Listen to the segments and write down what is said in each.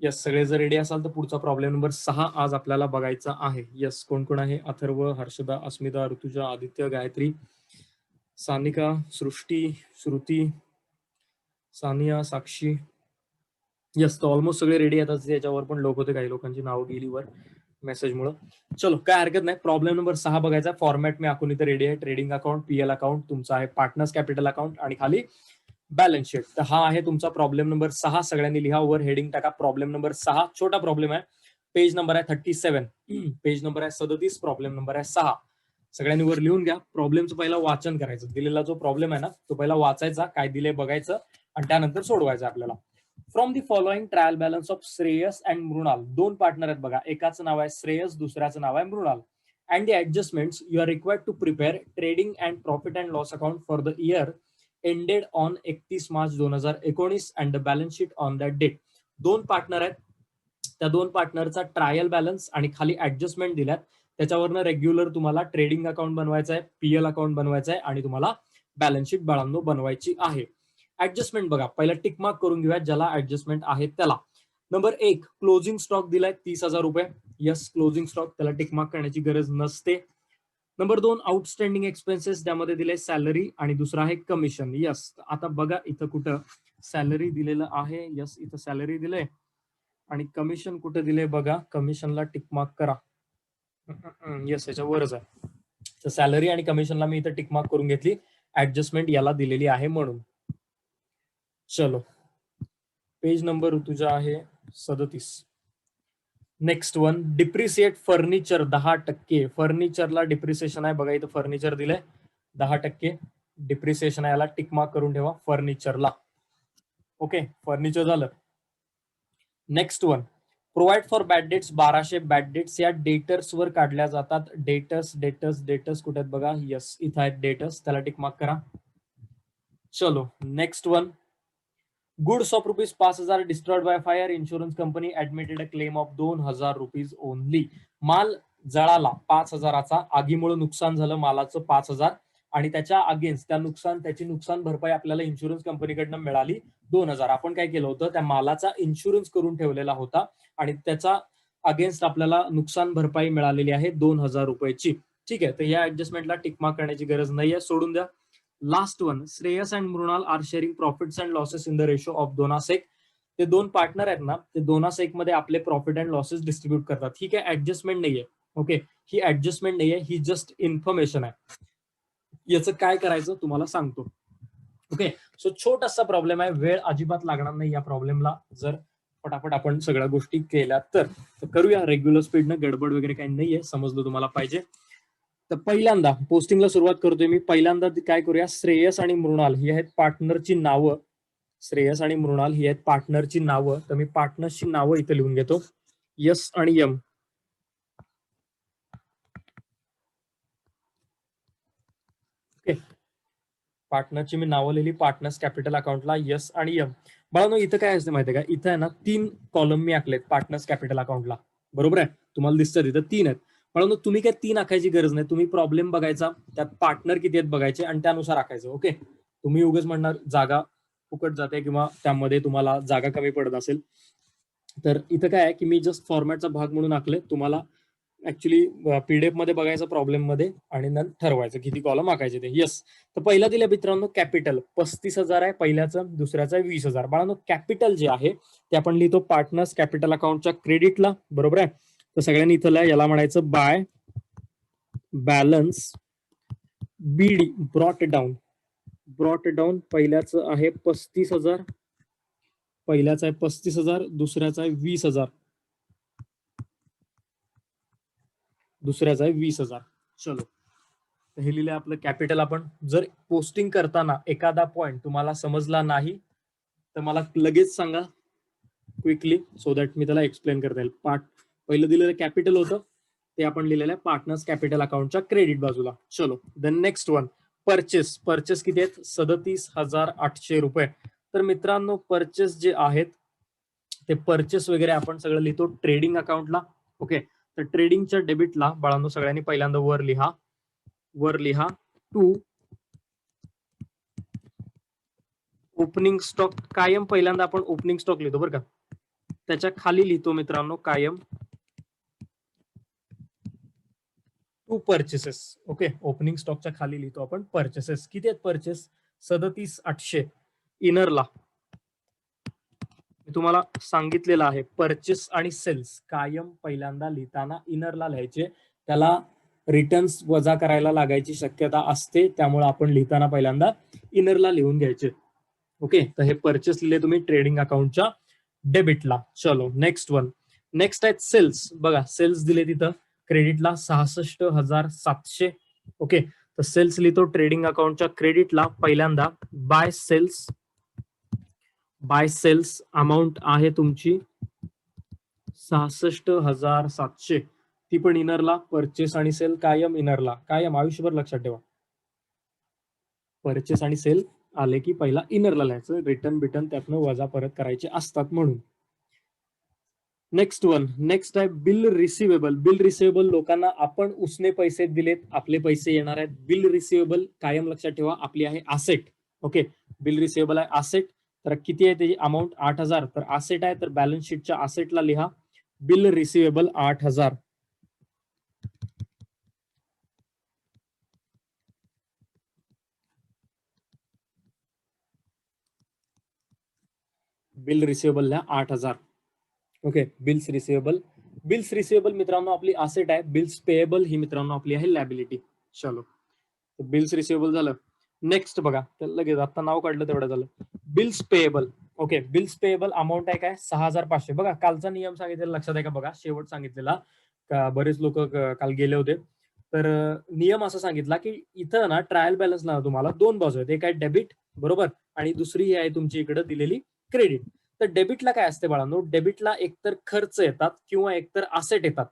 Yes, सगळे जर ready असाल तर पुढचा प्रॉब्लेम नंबर 6 आज आपल्याला बघायचा आहे. यस, कोण कोण आहे? अथर्व, हर्षदा, अस्मिता, ऋतुजा, आदित्य, गायत्री, सानिका, सृष्टी, श्रुती, सानिया, साक्षी. यस, तर ऑलमोस्ट सगळे रेडी आहेत. याच्यावर पण लोक होते, काही लोकांची नावं गेली वर मेसेजमुळे. चलो, काय हरकत नाही. प्रॉब्लेम नंबर 6 बघायचा. फॉर्मॅट मी आखून इथे रेडी आहे. ट्रेडिंग अकाउंट, पीएल अकाउंट, तुमचा आहे पार्टनर्स कॅपिटल अकाउंट आणि खाली बॅलन्स शीट. तर हा आहे तुमचा प्रॉब्लेम नंबर 6. सगळ्यांनी लिहा, वर हेडिंग टाका प्रॉब्लेम नंबर 6. छोटा प्रॉब्लेम आहे. पेज नंबर आहे 37, पेज नंबर आहे 37, प्रॉब्लेम नंबर आहे 6. सगळ्यांनी वर लिहून घ्या. प्रॉब्लेमचं पहिला वाचन करायचं. दिलेला जो प्रॉब्लेम आहे ना, तो पहिला वाचायचा, काय दिले बघायचं आणि त्यानंतर सोडवायचं आपल्याला. From the following trial balance of Shreyas and Mrinal. दोन पार्टनर आहेत बघा, एकाचं नाव आहे श्रेयस, दुसऱ्याचं नाव आहे Mrunal. And the adjustments you are required to prepare trading and profit and loss account for the year ended on 31 March 2019 and the balance sheet on that date. दोन partner आहेत, त्या दोन पार्टनरचा ट्रायल बॅलन्स आणि खाली ऍडजस्टमेंट दिल्यात. त्याच्यावरनं regular तुम्हाला trading account बनवायचं आहे, पीएल अकाउंट बनवायचं आहे आणि तुम्हाला बॅलन्स शीट बाळांनो बनवायची आहे. ऍडजस्टमेंट बघा, पहिला टिक मार्क करून घेऊया ज्याला ऍडजस्टमेंट आहे त्याला. नंबर 1, क्लोजिंग स्टॉक दिलाय 30,000 रुपये. यस, क्लोजिंग स्टॉक, त्याला टिक मार्क करण्याची गरज नसते. नंबर 2, आउटस्टँडिंग एक्सपेन्सेस, त्यामध्ये दिले सॅलरी आणि दुसरा आहे कमिशन. यस, आता बघा इथं कुठं सॅलरी दिलेलं आहे. यस, इथं सॅलरी दिलंय आणि कमिशन कुठे दिले बघा, कमिशनला टिक मार्क करा. यस, याच्यावरच आहे. तर सॅलरी आणि कमिशनला मी इथं टिक मार्क करून घेतली, ऍडजस्टमेंट याला दिलेली आहे म्हणून. चलो, पेज नंबर तुझा आहे 37. Next one, depreciate furniture 10%. फर्निचरला डिप्रिसिएशन आहे बघा, इथं फर्निचर दिलंय 10% डिप्रिसिएशन आहे, याला टिक मार्क करून ठेवा फर्निचरला. ओके, फर्निचर झालं. Next one, provide for bad debts 1200. Bad debts या डेटर्स वर काढल्या जातात. डेटर्स डेटर्स डेटर्स कुठे आहेत बघा, यस इथं आहेत डेटर्स, त्याला टिक मार्क करा. चलो, next one, goods of ₹5,000 destroyed by fire. Insurance company admitted a claim of ₹2,000 only. माल जळाला 5,000चा, आगीमुळे नुकसान झालं मालाचं 5,000 आणि त्याच्या अगेन्स्ट त्याची नुकसान भरपाई आपल्याला इन्शुरन्स कंपनीकडनं मिळाली 2,000. आपण काय केलं होतं, त्या मालाचा इन्शुरन्स करून ठेवलेला होता आणि त्याचा अगेन्स्ट आपल्याला नुकसान भरपाई मिळालेली आहे 2,000 रुपयाची. ठीक आहे, तर या ऍडजस्टमेंटला टिक मार्क करण्याची गरज नाहीये, सोडून द्या. Last one, Shreyas and Mrinal are sharing profits and losses in the ratio of 2:1. ते दोन पार्टनर आहेत ना, ते 2:1 मध्ये आपले प्रॉफिट अँड लॉसेस डिस्ट्रीब्यूट करतात. ही काय ऍडजस्टमेंट नाहीये. ओके, ही ऍडजस्टमेंट नाहीये, ही जस्ट इन्फॉर्मेशन आहे. याचं काय करायचं तुम्हाला सांगतो. ओके, सो छोटासा प्रॉब्लेम आहे, वेळ अजिबात लागणार नाही या प्रॉब्लेमला, जर फटाफट आपण सगळ्या गोष्टी केल्या तर. करूया रेग्युलर स्पीडनं, गडबड वगैरे काही नाहीये, समजलं तुम्हाला पाहिजे. तर पहिल्यांदा पोस्टिंगला सुरुवात करतोय मी. पहिल्यांदा काय करूया, श्रेयस आणि मृणाल ही आहेत पार्टनरची नावं. श्रेयस आणि मृणाल ही आहेत पार्टनरची नावं. तर मी पार्टनरची नावं इथे लिहून घेतो, यस आणि एम. ओके, पार्टनरची मी नावं लिहिली पार्टनर्स कॅपिटल अकाउंटला, यस आणि एम. बाळांनो, इथं काय असते माहितीये का, इथं आहे ना 3 कॉलम मी आखलेत पार्टनर्स कॅपिटल अकाउंटला. बरोबर आहे, तुम्हाला दिसतात इथं 3 आहेत. म्हणून तुम्ही काय 3 आखायची गरज नाही. तुम्ही प्रॉब्लेम बघायचा, त्यात पार्टनर किती आहेत बघायचे आणि त्यानुसार आखायचं. ओके, तुम्ही उगाच म्हणणार जागा फुकट जाते किंवा त्यामध्ये तुम्हाला जागा कमी पडत असेल, तर इथं काय आहे की मी जस्ट फॉर्मॅटचा भाग म्हणून आखले. तुम्हाला ऍक्च्युली पीडीएफ मध्ये बघायचं प्रॉब्लेम मध्ये आणि नंतर ठरवायचं किती कॉलम आखायचे ते. येस, तर पहिला दिल्या मित्रांनो कॅपिटल 35,000 आहे पहिल्याचं, दुसऱ्याचं 20,000. बाळांनो, कॅपिटल जे आहे ते आपण लिहितो पार्टनर्स कॅपिटल अकाउंटच्या क्रेडिटला. बरोबर आहे, तर सगळ्यांनी इथं याला म्हणायचं बाय बॅलन्स बीडी, ब्रॉट डाऊन. ब्रॉट डाऊन पहिल्याचं आहे 35,000, पहिल्याचा आहे 35,000, दुसऱ्याचा आहे 20,000, दुसऱ्याचा आहे 20,000. चलो, हे लिहिले आपलं कॅपिटल. आपण जर पोस्टिंग करताना एखादा पॉइंट तुम्हाला समजला नाही तर मला लगेच सांगा क्विकली, सो दॅट मी त्याला एक्सप्लेन करता येईल. पहिलं दिलेलं कॅपिटल होतं ते आपण लिहिलेलं आहे पार्टनर्स कॅपिटल अकाउंटच्या क्रेडिट बाजूला. चलो, the next one, purchase. Purchase किती आहेत, 37,800 रुपये. तर मित्रांनो, परचेस जे आहेत ते परचेस वगैरे आपण सगळं लिहितो ट्रेडिंग अकाउंटला. ओके, तर ट्रेडिंगच्या डेबिटला बाळांनो सगळ्यांनी पहिल्यांदा वर लिहा टू ओपनिंग स्टॉक. कायम पहिल्यांदा आपण ओपनिंग स्टॉक लिहितो बरं का. त्याच्या खाली लिहितो मित्रांनो कायम टू परचेसेस. ओके, ओपनिंग स्टॉकच्या खाली लिहितो आपण परचेसेस. किती आहेत परचेस? 37,800 इनरला. मी तुम्हाला सांगितलेलं आहे परचेस आणि सेल्स कायम पहिल्यांदा लिहिताना इनरला लिहायचे. त्याला रिटर्न्स वजा करायला लागायची शक्यता असते, त्यामुळे आपण लिहिताना पहिल्यांदा इनरला लिहून घ्यायचे. ओके, तर हे परचेस लिहिले तुम्ही ट्रेडिंग अकाउंटच्या डेबिटला. चलो नेक्स्ट वन. नेक्स्ट आहेत सेल्स. बघा सेल्स दिले तिथं क्रेडिटला 66,700. ओके, तर सेल्स लिहितो ट्रेडिंग अकाउंटच्या क्रेडिटला पहिल्यांदा बाय सेल्स अमाऊंट आहे तुमची 66,700. ती पण इनरला. परचेस आणि सेल कायम इनरला, कायम आयुष्यभर लक्षात ठेवा. परचेस आणि सेल आले की पहिला इनरला लिहायचं, रिटर्न त्यातनं वजा परत करायचे असतात म्हणून. Next one. नेक्स्ट आहे बिल रिसिवेबल. बिल रिसिवेबल लोकांना आपण उसने पैसे दिलेत, आपले पैसे येणार आहेत. बिल रिसिवेबल कायम लक्षात ठेवा आपली आहे असेट. ओके, बिल रिसिवेबल आहे असेट. तर किती आहे त्याची अमाऊंट? 8,000. तर असेट आहे तर बॅलन्स शीटच्या असेटला लिहा बिल रिसिवेबल 8,000. बिल रिसिवेबल लिहा 8,000. ओके, बिल्स रिसिवेबल मित्रांनो आपली असेट आहे. बिल्स पेएबल ही मित्रांनो आपली आहे लॅबिलिटी. चलो, बिल्स रिसिवेबल झालं. नेक्स्ट बघा, तर लगेच आता नाव काढलं तेवढं झालं. Bills payable. Okay, bills payable amount आहे काय? 6,500. बघा कालचा नियम सांगितलेला लक्षात आहे का? बघा शेवट सांगितलेला का बरेच लोक काल गेले होते. तर नियम असा सांगितला की इथं ना ट्रायल बॅलन्स ना तुम्हाला दोन बाजू आहेत. एक आहे डेबिट बरोबर, आणि दुसरी आहे तुमची इकडे दिलेली क्रेडिट. तर डेबिटला काय असते बाळांनो? डेबिटला एकतर खर्च येतात किंवा एकतर असेट येतात.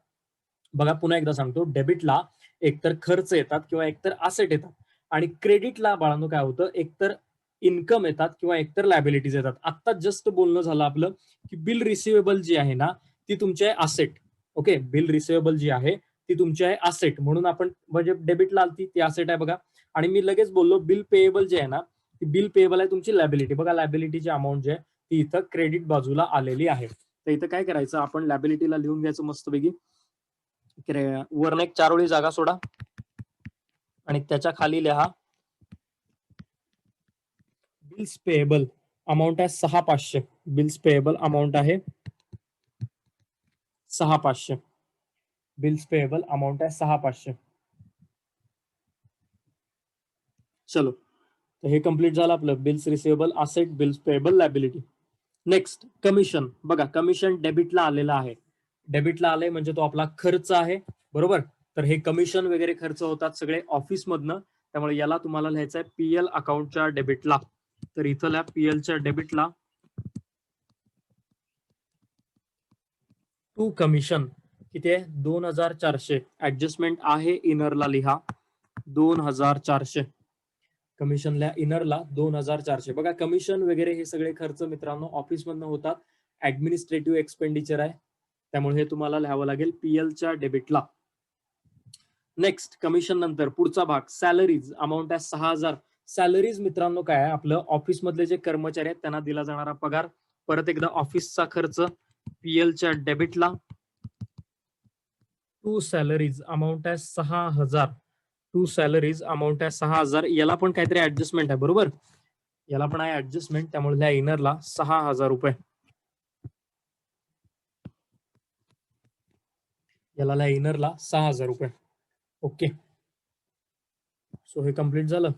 बघा पुन्हा एकदा सांगतो, डेबिटला एकतर खर्च येतात किंवा एकतर असेट येतात, आणि क्रेडिटला बाळांनो काय होतं? एकतर इन्कम येतात किंवा एकतर लायबिलिटीज येतात. आता जस्ट बोलणं झालं आपलं की बिल रिसिवेबल जी आहे ना ती तुमची आहे असेट. ओके, बिल रिसिवेबल जी आहे ती तुमची आहे असेट, म्हणून आपण म्हणजे डेबिटला आलती ती असेट आहे बघा. आणि मी लगेच बोललो बिल पेएबल जे आहे ना ती बिल पेएबल आहे तुमची लायबिलिटी. बघा लायबिलिटीची अमाऊंट जी आहे ती इथं क्रेडिट बाजूला आलेली आहे. तर इथं काय करायचं? आपण लायबिलिटीला लिहून घ्यायचं मस्तपैकी. वरनं एक 4 ओळी जागा सोडा आणि त्याच्या खाली लिहा बिल्स पेएबल अमाऊंट आहे 6,500. बिल्स पेएबल अमाऊंट आहे 6,500. बिल्स पेएबल अमाऊंट आहे 6,500. चलो, तर हे कंप्लीट झालं आपलं bills receivable, asset, bills payable, liability. Next commission. बघा कमिशन डेबिटला आलेला आहे. डेबिटला आलंय म्हणजे तो आपला खर्च आहे बरोबर. तर हे कमिशन वगैरे खर्च होतात सगळे ऑफिस मधनं, त्यामुळे याला तुम्हाला लिहायचं आहे पीएल अकाउंटच्या डेबिटला. तर इथं लिहा पीएलच्या डेबिटला टू कमिशन. किती आहे? 2,400. ऍडजस्टमेंट आहे इनरला लिहा 2,400. कमिशनला इनरला 2,400. बघा कमिशन वगैरे हे सगळे खर्च मित्रांनो ऑफिस मधनं होतात. ऍडमिनिस्ट्रेटिव्ह एक्सपेंडिचर आहे, त्यामुळे हे तुम्हाला लिहावं लागेल पीएलच्या डेबिटला. नेक्स्ट कमिशन नंतर पुढचा भाग सॅलरीज अमाऊंट आहे 6,000. सॅलरीज मित्रांनो काय आहे? आपलं ऑफिस मधले जे कर्मचारी आहेत त्यांना दिला जाणारा पगार. परत एकदा ऑफिसचा खर्च पीएलच्या डेबिटला टू सॅलरीज अमाऊंट आहे 6,000. टू सॅलरीज अमाऊंट आहे 6,000. याला पण काहीतरी ऍडजस्टमेंट आहे बरोबर. याला पण आहे ऍडजस्टमेंट, त्यामुळे त्या इनरला 6,000 रुपये. याला इनरला 6,000 रुपये. ओके, सो हे कम्प्लीट झालं.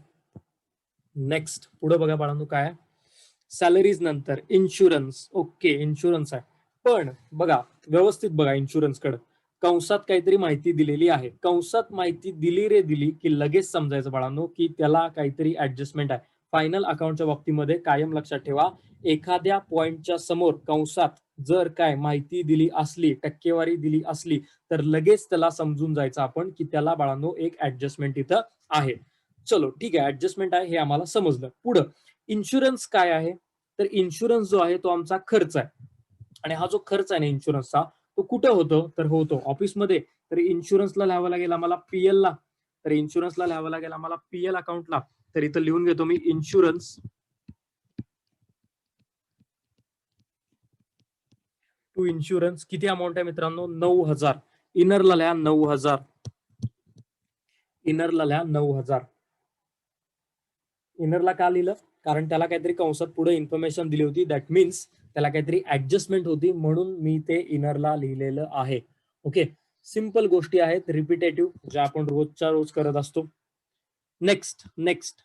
नेक्स्ट पुढे बघा बाळांनो काय सॅलरीज नंतर इन्शुरन्स. ओके, इन्शुरन्स आहे, पण बघा व्यवस्थित बघा इन्शुरन्स कडे. कंसात काहीतरी माहिती दिलेली आहे. कंसात माहिती दिली रे दिली की लगेच समजायचं बाळांनो की त्याला काहीतरी ऍडजस्टमेंट आहे. फायनल अकाउंटच्या बाबतीमध्ये कायम लक्षात ठेवा, एखाद्या पॉइंटच्या समोर कंसात जर काय माहिती दिली असली, टक्केवारी दिली असली, तर लगेच त्याला समजून जायचं आपण की त्याला बाळांनो एक ऍडजस्टमेंट इथं आहे. चलो ठीक आहे, ऍडजस्टमेंट आहे हे आम्हाला समजलं. पुढं इन्शुरन्स काय आहे? तर इन्शुरन्स जो आहे तो आमचा खर्च आहे, आणि हा जो खर्च आहे ना इन्शुरन्सचा तो कुठं होतो? तर होतो ऑफिसमध्ये. तर इन्शुरन्सला लिहावं लागेल आम्हाला पीएल ला. तर इन्शुरन्सला लिहावं लागेल आम्हाला पीएल अकाउंटला. तर इथं लिहून घेतो मी इन्शुरन्स टू इन्शुरन्स किती अमाऊंट आहे मित्रांनो 9,000. इनरला लिहा 9,000. इनरला लिहा 9,000. इनरला का लिहिलं? कारण त्याला काहीतरी कंसात पुढे इन्फॉर्मेशन दिली होती. दॅट मीन्स त्याला काहीतरी ऍडजस्टमेंट होती म्हणून मी ते इनरला लिहिलेलं आहे. ओके, सिंपल गोष्टी आहेत रिपिटेटिव्ह ज्या आपण रोजच्या रोज करत असतो. नेक्स्ट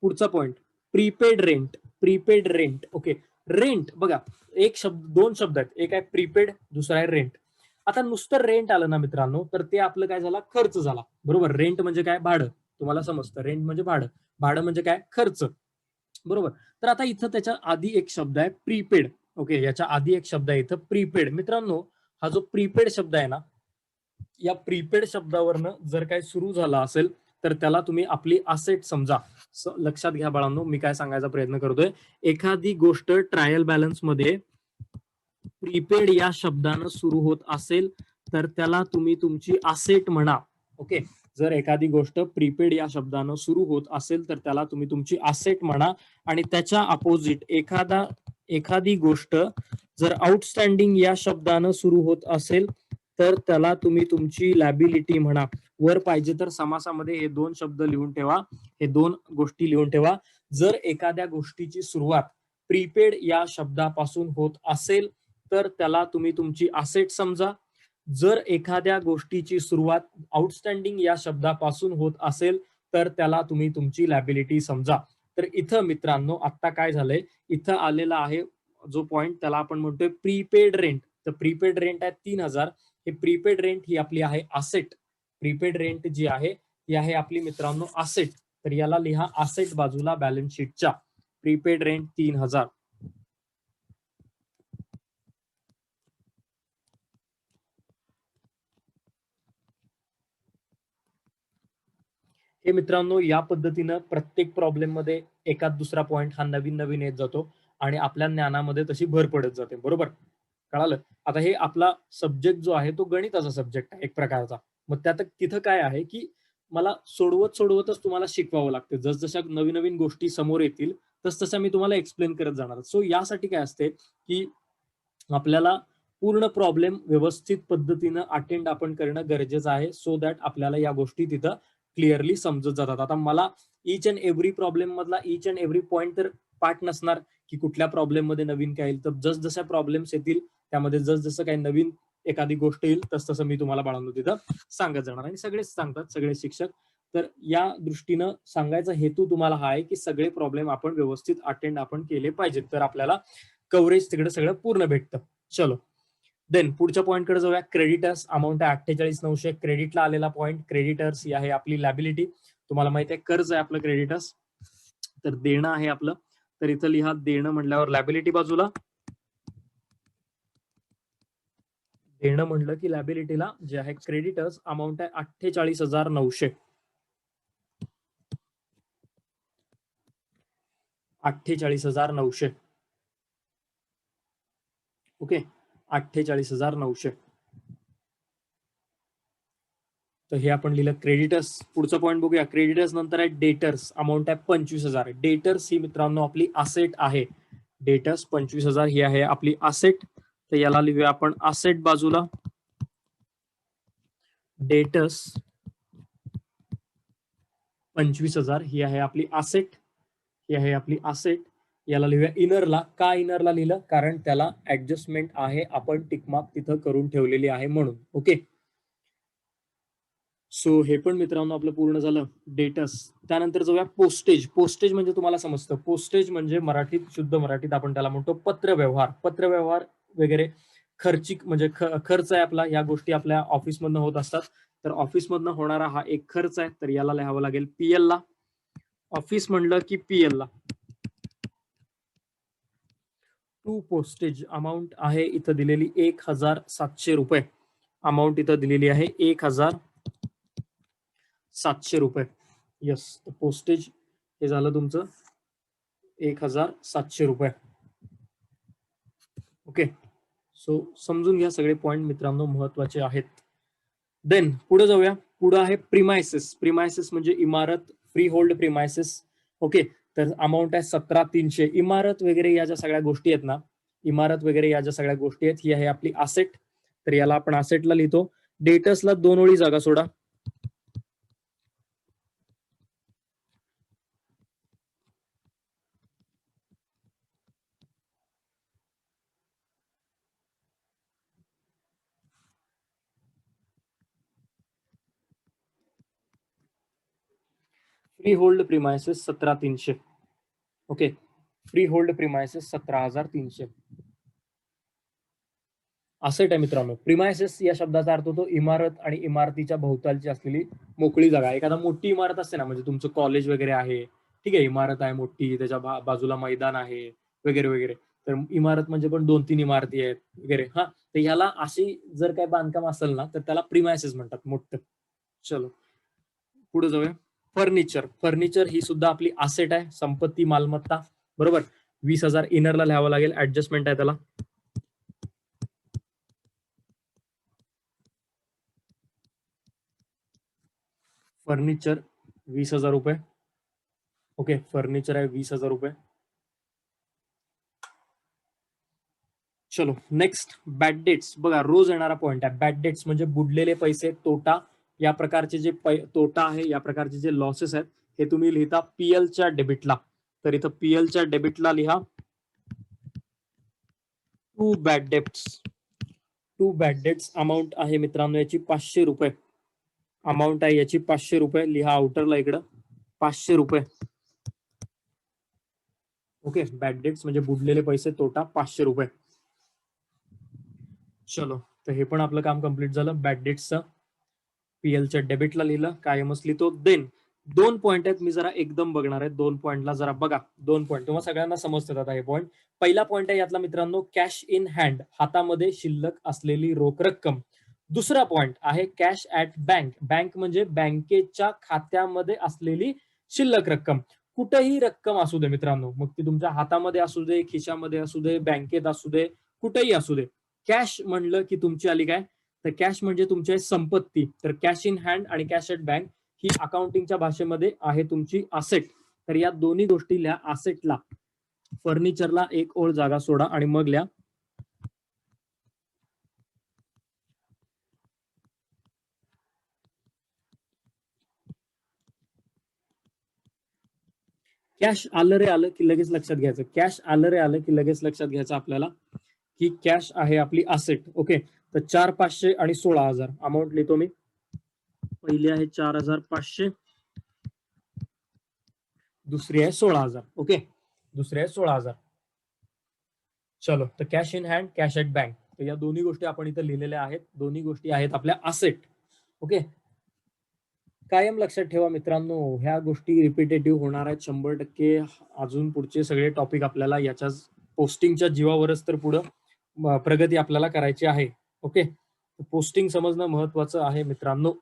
पुढचा point prepaid rent. Prepaid rent. Okay, rent बघा एक शब्द दोन शब्द आहेत. एक आहे प्रीपेड, दुसरा आहे रेंट. आता नुसतं रेंट आलं ना मित्रांनो तर ते आपलं काय झाला? खर्च झाला. बरोबर. रेंट म्हणजे काय? भाडं. तुम्हाला समजतं रेंट म्हणजे भाडं. भाडं म्हणजे काय? खर्च. बरोबर. तर आता इथं त्याच्या आधी एक शब्द आहे प्रीपेड. ओके, याच्या आधी एक शब्द आहे इथं प्रीपेड. मित्रांनो हा जो प्रीपेड शब्द आहे ना, या प्रीपेड शब्दावरनं जर काय सुरू झाला असेल तर त्याला तुम्ही आपली असेट समजा. लक्षात घ्या बाळांनो, मी काय सांगायचा प्रयत्न करतोय. एखादी गोष्ट ट्रायल बॅलन्स मध्ये प्रीपेड या शब्दानं सुरू होत असेल तर त्याला तुम्ही तुमची असेट म्हणा. ओके, जर एखादी गोष्ट प्रीपेड या शब्दानं सुरू होत असेल तर त्याला तुम्ही तुमची असेट म्हणा. आणि त्याच्या अपोजिट एखादी गोष्ट जर आउटस्टँडिंग या शब्दानं सुरू होत असेल तर त्याला तुम्ही तुमची लॅबिलिटी म्हणा. वर पाहिजे तर समासामध्ये हे दोन शब्द लिहून ठेवा, हे दोन गोष्टी लिहून ठेवा. जर एखाद्या गोष्टीची सुरुवात प्रीपेड या शब्दापासून होत असेल तर त्याला तुम्ही तुमची असेट समजा. जर एखाद्या गोष्टीची सुरुवात आउटस्टँडिंग या शब्दापासून होत असेल तर त्याला तुम्ही तुमची लॅबिलिटी समजा. तर इथं मित्रांनो आता काय झालंय, इथं आलेला आहे जो पॉइंट त्याला आपण म्हणतोय प्रीपेड रेंट. तर प्रीपेड रेंट आहे 3,000. हे प्रीपेड रेंट ही आपली आहे असेट. प्रीपेड रेंट जी आहे ती आहे आपली मित्रांनो असेट. तर याला लिहा असेट बाजूला बॅलन्स शीटच्या. Prepaid rent 3,000. हे मित्रांनो या पद्धतीनं प्रत्येक प्रॉब्लेम मध्ये एकाच दुसरा पॉइंट हा नवीन नवीन येत जातो आणि आपल्या ज्ञानामध्ये तशी भर पडत जाते. बरोबर, कळालं? आता हे आपला सब्जेक्ट जो आहे तो गणिताचा सब्जेक्ट आहे एक प्रकारचा. मग त्यात तिथं काय आहे की मला सोडवतच तुम्हाला शिकवावं लागतं. जसजशा नवीन नवीन गोष्टी समोर येतील तसतशा मी तुम्हाला एक्सप्लेन करत जाणार. सो यासाठी काय असते की आपल्याला पूर्ण प्रॉब्लेम व्यवस्थित पद्धतीनं अटेंड आपण करणं गरजेचं आहे. सो दॅट आपल्याला या गोष्टी तिथं क्लिअरली समजत जातात. आता मला इच अँड एव्हरी प्रॉब्लेम मधला इच अँड एव्हरी पॉइंट तर पाठ नसणार की कुठल्या प्रॉब्लेम मध्ये नवीन काय येईल. तर जसजशा प्रॉब्लेम्स येतील त्यामध्ये जसजसं काही नवीन एखादी गोष्ट येईल तसं मी तुम्हाला बाळांनो तिथं सांगत जाणार. आणि सगळेच सांगतात, सगळे शिक्षक. तर या दृष्टीनं सांगायचा हेतू तुम्हाला हा आहे की सगळे प्रॉब्लेम आपण व्यवस्थित अटेंड आपण केले पाहिजेत. तर आपल्याला कव्हरेज तिकडे सगळं पूर्ण भेटतं. चलो देन पुढच्या पॉईंट कडे जाऊया. क्रेडिटर्स अमाऊंट आहे 48,900. क्रेडिटला आलेला पॉईंट क्रेडिटर्स ही आहे आपली लॅबिलिटी. तुम्हाला माहिती आहे कर्ज आहे आपलं क्रेडिटर्स. तर देणं आहे आपलं. तर इथं लिहा देणं म्हणल्यावर लॅबिलिटी बाजूला. देणं म्हणलं की लॅबिलिटीला जे आहे क्रेडिटर्स अमाऊंट आहे 48,900. 48,900. ओके, 48,900. तर हे आपण लिहिलं क्रेडिटर्स. पुढचं पॉईंट बघूया. क्रेडिटर्स नंतर आहे डेटर्स अमाऊंट आहे 25,000. डेटर्स ही मित्रांनो आपली असेट आहे. डेटर्स 25,000 ही आहे आपली असेट. तर याला लिहूया आपण असेट बाजूला. डेटर्स 25,000 ही आहे आपली असेट. ही आहे आपली असेट. याला लिहूया इनरला. का इनरला लिहिलं? कारण त्याला ऍडजस्टमेंट आहे, आपण टिकमार्क तिथं करून ठेवलेली आहे म्हणून. ओके, सो हे पण मित्रांनो आपलं पूर्ण झालं डेटस. त्यानंतर जाऊया पोस्टेज. पोस्टेज म्हणजे तुम्हाला समजतं. पोस्टेज म्हणजे मराठीत, शुद्ध मराठीत आपण त्याला म्हणतो पत्रव्यवहार. पत्रव्यवहार वगैरे खर्चिक म्हणजे खर्च आहे आपला. या गोष्टी आपल्या ऑफिसमधनं होत असतात. तर ऑफिसमधनं होणारा हा एक खर्च आहे. तर याला लिहावं लागेल पीएल ला. ऑफिस म्हणलं की पीएल ला. टू पोस्टेज अमाऊंट आहे इथं दिलेली 1,700 रुपये. अमाऊंट इथं दिलेली आहे 1,700 रुपये. येस, पोस्टेज हे झालं तुमचं 1,700 रुपये. ओके, सो समजून घ्या सगळे पॉइंट मित्रांनो महत्वाचे आहेत. देन पुढे जाऊया. पुढे आहे प्रिमायसेस. प्रिमायसेस म्हणजे इमारत, फ्री होल्ड प्रिमायसेस. ओके, तर अमाऊंट आहे 17,300. इमारत वगैरे या ज्या सगळ्या गोष्टी आहेत ना इमारत वगैरे या ज्या सगळ्या गोष्टी आहेत ही आहे आपली असेट. तर याला आपण असेटला लिहितो. डेटर्सला 2 ओळी जागा सोडा. Freehold premises 17,300. Okay, freehold premises 17,300. Asset आहे मित्रांनो. प्रिमायसेस या शब्दाचा अर्थ होतो इमारत आणि इमारतीच्या भोवतालची असलेली मोकळी जागा. एखादा मोठी इमारत असते ना, म्हणजे तुमचं कॉलेज वगैरे आहे, ठीक आहे, इमारत आहे मोठी, त्याच्या बाजूला मैदान आहे वगैरे वगैरे. तर इमारत म्हणजे पण 2-3 इमारती आहेत वगैरे. हा, तर ह्याला अशी जर काही बांधकाम असेल ना, तर त्याला प्रिमायसेस म्हणतात, मोठं. चलो पुढे जाऊया. फर्निचर. फर्निचर ही सुद्धा आपली असेट आहे, संपत्ती, मालमत्ता. बरोबर. 20,000 इनरला लिहावं लागेल, ऍडजस्टमेंट आहे त्याला. फर्निचर 20,000 रुपये. ओके, फर्निचर आहे 20,000 रुपये. चलो नेक्स्ट, बॅड डेट्स. बघा, रोज येणारा पॉइंट आहे. बॅड डेट्स म्हणजे बुडलेले पैसे, तोटा. या प्रकारचे जे तोटा आहे, या प्रकारचे जे लॉसेस आहेत, हे तुम्ही लिहिता पीएलच्या डेबिटला. तर इथं पीएलच्या डेबिटला लिहा to bad debts. To bad debts amount आहे मित्रांनो याची 500 रुपये. अमाऊंट आहे याची 500 रुपये. लिहा आउटरला इकडं 500 रुपये. ओके, बॅड डेट्स म्हणजे बुडलेले पैसे, तोटा 500 रुपये. चलो, तर हे पण आपलं काम कम्प्लीट झालं. बॅड डेट्सचं पीएलच्या डेबिटला लिहिलं, कायमच लिहितो. देन 2 पॉइंट आहेत, मी जरा एकदम बघणार आहे. 2 पॉइंटला जरा बघा. 2 पॉइंट तुम्हाला सगळ्यांना समजतात आता हे पॉइंट. पहिला पॉइंट आहे यातला मित्रांनो, कॅश इन हँड, हातामध्ये शिल्लक असलेली रोख रक्कम. दुसरा पॉइंट आहे कॅश ऍट बँक. बँक म्हणजे बँकेच्या खात्यामध्ये असलेली शिल्लक रक्कम. कुठेही रक्कम असू दे मित्रांनो, मग ती तुमच्या हातामध्ये असू दे, खिशामध्ये असू दे, बँकेत असू दे, कुठेही असू दे. कॅश म्हणलं की तुमची आली काय, तर कॅश म्हणजे तुमची संपत्ती. तर कॅश इन हँड आणि कॅश ॲट बँक ही अकाउंटिंगच्या भाषेमध्ये आहे तुमची असेट. तर या दोन्ही गोष्टी लिहा असेटला. फर्निचरला 1 ओळ जागा सोडा आणि मग लिहा कॅश आलं रे आलं की लगेच लक्षात घ्यायचं. कॅश आलं रे आलं की लगेच लक्षात घ्यायचं आपल्याला की कॅश आहे आपली असेट. ओके, तर 4,500 आणि 16,000 अमाऊंट लिहितो मी. पहिली आहे 4,500, दुसरी आहे 16,000. ओके, दुसरी आहे 16,000. चलो, तर cash in hand, cash at bank, तर या दोन्ही गोष्टी आपण इथे लिहिलेल्या आहेत. दोन्ही गोष्टी आहेत आपल्या असेट. ओके, कायम लक्षात ठेवा मित्रांनो, ह्या गोष्टी रिपिटेटिव्ह होणार आहेत 100%. अजून पुढचे सगळे टॉपिक आपल्याला याच्या पोस्टिंगच्या जीवावरच तर पुढं प्रगती आपल्याला करायची आहे. ओके, पोस्टिंग समजणं महत्वाचं आहे मित्रांनो.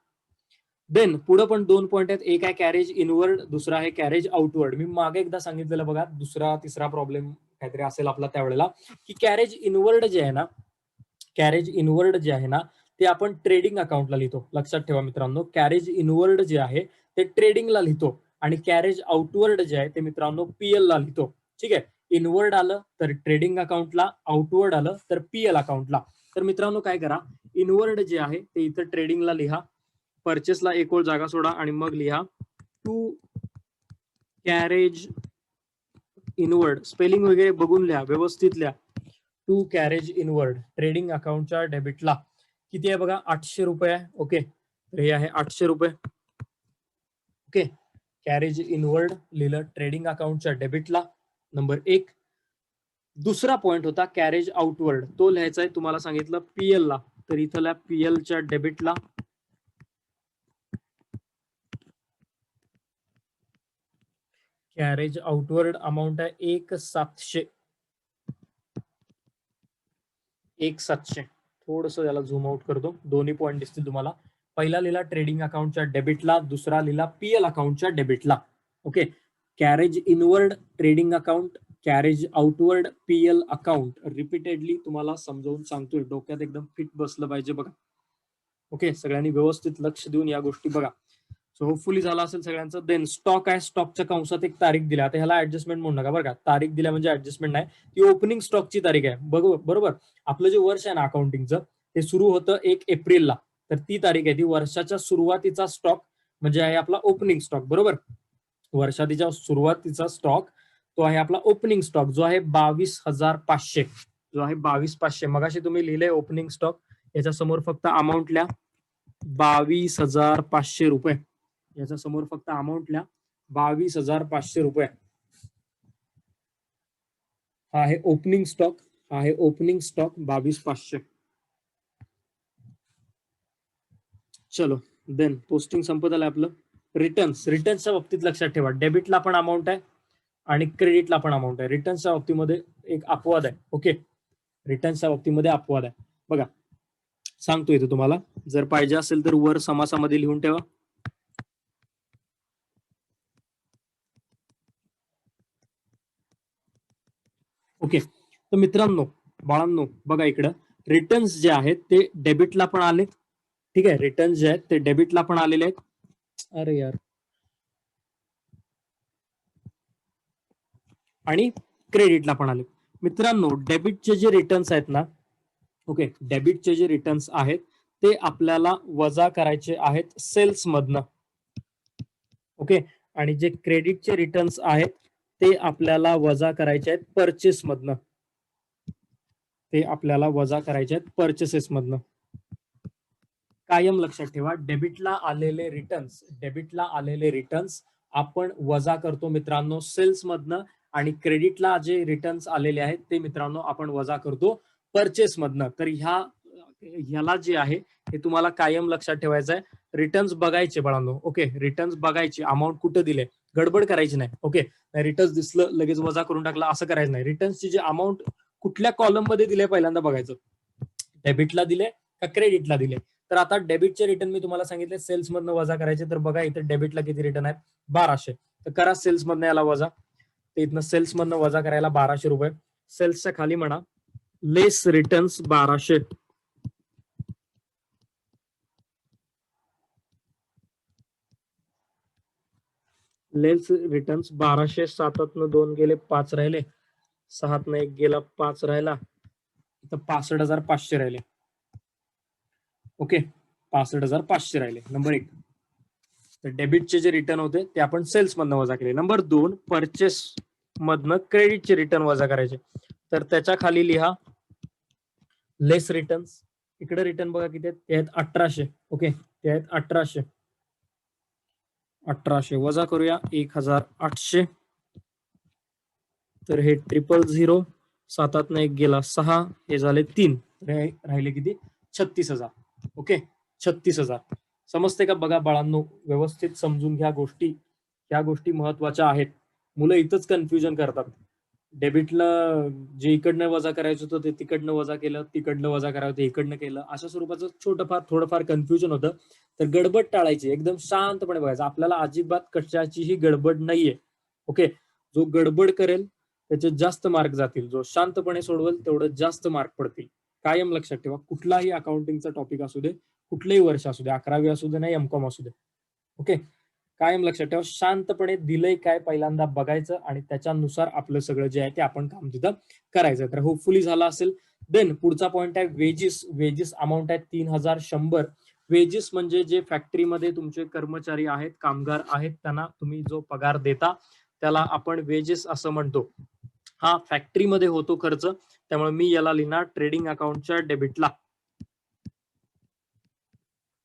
देन पुढे पण 2 पॉइंट आहेत. एक आहे कॅरेज इनवर्ड, दुसरा आहे कॅरेज आउटवर्ड. मी मागे एकदा सांगितलेलं बघा, दुसरा तिसरा प्रॉब्लेम काहीतरी असेल आपला त्यावेळेला, की कॅरेज इनवर्ड जे आहे ना, कॅरेज इनवर्ड जे आहे ना, ते आपण ट्रेडिंग अकाउंटला लिहितो. लक्षात ठेवा मित्रांनो, कॅरेज इनवर्ड जे आहे ते ट्रेडिंगला लिहितो आणि कॅरेज आउटवर्ड जे आहे ते मित्रांनो पीएल ला लिहितो. ठीक आहे, इनवर्ड आलं तर ट्रेडिंग अकाउंटला, आउटवर्ड आलं तर पीएल अकाउंटला. तर मित्रांनो काय करा, इनवर्ड जे आहे ते इथं ट्रेडिंगला लिहा. परचेसला 1 ओळ जागा सोडा आणि मग लिहा टू कॅरेज इनवर्ड. स्पेलिंग वगैरे बघून लिहा, व्यवस्थित लिहा. टू कॅरेज इनवर्ड ट्रेडिंग अकाउंटच्या डेबिटला किती आहे बघा, 800 रुपये आहे. ओके, तर हे आहे 800 रुपये. ओके, कॅरेज इनवर्ड लिहिलं ट्रेडिंग अकाउंटच्या डेबिटला, नंबर 1. दुसरा पॉइंट होता कॅरेज आउटवर्ड, तो लिहायचा आहे तुम्हाला सांगितलं पीएल ला. तर इथं लिहा पीएलच्या डेबिटला. कॅरेज आउटवर्ड अमाऊंट आहे 1,700. 1,700. थोडस याला झूम आउट करतो, दोन्ही पॉईंट दिसतील तुम्हाला. पहिला लिहिला ट्रेडिंग अकाउंटच्या डेबिटला, दुसरा लिहिला पीएल अकाउंटच्या डेबिटला. Okay, carriage inward trading account, carriage outward PL account. Repeatedly तुम्हाला समजावून सांगतोय, डोक्यात एकदम फिट बसलं पाहिजे बघा. ओके, सगळ्यांनी व्यवस्थित लक्ष देऊन या गोष्टी बघा. सो होपफुली झालं असेल सगळ्यांचं. देन स्टॉक आहे, स्टॉकच्या कंसात एक तारीख दिली. आता ह्याला ऍडजस्टमेंट म्हणू नका बरं का, तारीख दिल्या म्हणजे ऍडजस्टमेंट नाही, ती ओपनिंग स्टॉकची तारीख आहे. बरोबर. आपलं जे वर्ष आहे ना अकाउंटिंगचं, ते सुरू होतं 1 एप्रिलला, तर ती तारीख आहे ती वर्षाच्या सुरुवातीचा स्टॉक म्हणजे आहे आपला ओपनिंग स्टॉक. बरोबर, वर्षाच्या सुरुवातीचा स्टॉक तो आहे आपला ओपनिंग स्टॉक, जो आहे 22,500, जो आहे 22,500. मगाशी तुम्ही लिहिलंय ओपनिंग स्टॉक, याच्या समोर फक्त अमाऊंट लिहा 22,500 रुपये. याच्या समोर फक्त अमाऊंट लिहा 22,500 रुपये. हा आहे ओपनिंग स्टॉक, हा आहे ओपनिंग स्टॉक 22,500. चलो देन पोस्टिंग संपत आलं आपलं. रिटर्न्सच्या बाबतीत लक्षात ठेवा, डेबिटला पण अमाऊंट आहे आणि क्रेडिटला पण अमाऊंट आहे. रिटर्न्सच्या बाबतीमध्ये एक अपवाद आहे. ओके, रिटर्न्सच्या बाबतीमध्ये अपवाद आहे बघा, सांगतो इथे तुम्हाला, जर पाहिजे असेल तर वर समासामध्ये लिहून ठेवा. ओके, तर मित्रांनो बाळांनो बघा इकडं, रिटर्न्स जे आहेत ते डेबिटला पण आले. ठीक आहे, रिटर्न्स जे आहेत ते डेबिटला पण आलेले आहेत. अरे यार, आणि क्रेडिटला पण आले. मित्रांनो डेबिटचे जे रिटर्न्स आहेत ना, ओके, डेबिटचे जे रिटर्न्स आहेत ते आपल्याला वजा करायचे आहेत सेल्स मधनं. ओके, आणि जे क्रेडिटचे रिटर्न्स आहेत ते आपल्याला वजा करायचे आहेत परचेस मधनं. ते आपल्याला वजा करायचे आहेत परचेसेस मधनं. कायम लक्षात ठेवा, डेबिटला आलेले रिटर्न्स आपण वजा करतो मित्रांनो सेल्स मधनं, आणि क्रेडिटला जे रिटर्न्स आलेले आहेत ते मित्रांनो आपण वजा करतो परचेस मधनं. तर ह्याला जे आहे हे तुम्हाला कायम लक्षात ठेवायचं आहे. रिटर्न्स बघायचे बाळांनो. ओके, रिटर्न्स बघायचे, अमाऊंट कुठं दिले, गडबड करायची नाही. ओके, रिटर्न्स दिसलं लगेच वजा करून टाकला असं करायचं नाही. रिटर्न्सची जे अमाऊंट कुठल्या कॉलम मध्ये दिले पहिल्यांदा बघायचं, डेबिटला दिले का क्रेडिटला दिले. तर आता डेबिटचे रिटर्न मी तुम्हाला सांगितले सेल्स मधनं वजा करायचे. तर बघा इथे डेबिटला किती रिटर्न आहेत, 1200. तर करा सेल्स मधनं याला वजा. तर इथनं सेल्स मधनं वजा करायला 1200 रुपये. सेल्सच्या खाली म्हणा लेस रिटर्न्स 1200. लेस रिटर्न्स 1200. 7तनं 2 गेले 5 राहिले, 6तनं 1 गेला 5 राहिला, इथं 65,500 राहिले. ओके, 65,500 राहिले. नंबर 1. तर डेबिटचे जे रिटर्न होते ते आपण सेल्स मधनं वजा केले. नंबर 2, परचेस मधनं क्रेडिटचे रिटर्न वजा करायचे. तर त्याच्या खाली लिहा लेस रिटर्न्स. इकडे रिटर्न बघा किती आहेत, ते आहेत 1800. ओके, ते आहेत 1800. 1800 वजा करूया 1,800. तर हे 000. 7तनं 1 गेला 6, हे झाले 3, राहिले किती 36,000. ओके, 36,000. समजते का बघा बाळांनो, व्यवस्थित समजून घ्या गोष्टी, ह्या गोष्टी महत्वाच्या आहेत. मुलं इथंच कन्फ्युजन करतात. डेबिटला जे इकडनं वजा करायचं होतं ते तिकडनं वजा केलं, तिकडनं वजा करायचं ते इकडनं केलं, अशा स्वरूपाचं थोडंफार कन्फ्युजन होतं. तर गडबड टाळायची, एकदम शांतपणे बघायचं. आपल्याला अजिबात कशाचीही गडबड नाहीये. ओके, जो गडबड करेल त्याचे जास्त मार्क जातील, जो शांतपणे सोडवेल तेवढं जास्त मार्क पडतील. कायम लक्षात ठेवा, कुठलाही अकाउंटिंगचा टॉपिक असू दे, कुठलेही वर्ष असू दे, 11वी असू दे नाही एमकॉम असू दे. ओके, कायम लक्षात ठेवा, शांतपणे दिलंय काय पहिल्यांदा बघायचं आणि त्याच्यानुसार आपलं सगळं जे आहे ते आपण काम तिथं करायचं. तर होपफुली झालं असेल. देन पुढचा पॉइंट आहे वेजेस अमाऊंट आहे 3,100. वेजेस म्हणजे जे फॅक्टरीमध्ये तुमचे कर्मचारी आहेत, कामगार आहेत, त्यांना तुम्ही जो पगार देता त्याला आपण वेजेस असं म्हणतो. हा फॅक्टरीमध्ये होतो खर्च, त्यामुळे मी याला लिहिणार ट्रेडिंग अकाउंटच्या डेबिटला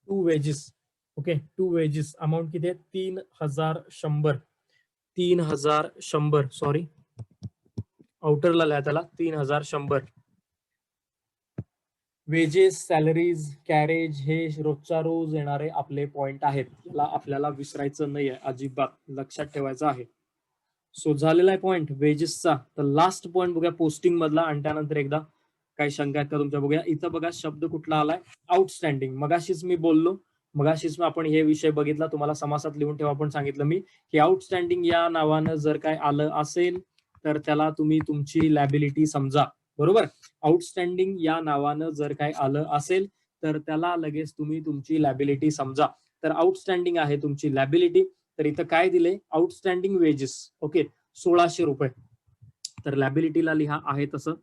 to wages. Okay, to wages amount किती आहे 3,100. 3,100 सॉरी, आउटरला लिहा त्याला 3,100. वेजेस, सॅलरीज, कॅरेज हे रोजच्या रोज येणारे आपले पॉइंट आहेत. याला आपल्याला विसरायचं नाहीये, अजिबात लक्षात ठेवायचं आहे. सो झालेला आहे पॉइंट वेजेसचा. तर लास्ट पॉइंट बघूया पोस्टिंग मधला, आणि त्यानंतर एकदा काही शंका आहेत का तुमच्या बघूया. इथं बघा शब्द कुठला आलाय, आउटस्टँडिंग. मगाशीच मी बोललो, मगाशीच आपण हे विषय बघितला, तुम्हाला समासात लिहून ठेवा पण सांगितलं मी की आउटस्टँडिंग या नावानं जर काय आलं असेल तर त्याला तुम्ही तुमची लॅबिलिटी समजा. बरोबर, आउटस्टँडिंग या नावानं जर काय आलं असेल तर त्याला लगेच तुम्ही तुमची लॅबिलिटी समजा. तर आउटस्टँडिंग आहे तुमची लॅबिलिटी. तर इथं काय दिले, आउटस्टँडिंग वेजेस. ओके, 1600 रुपये. तर लॅबिलिटीला लिहा आहे तसं.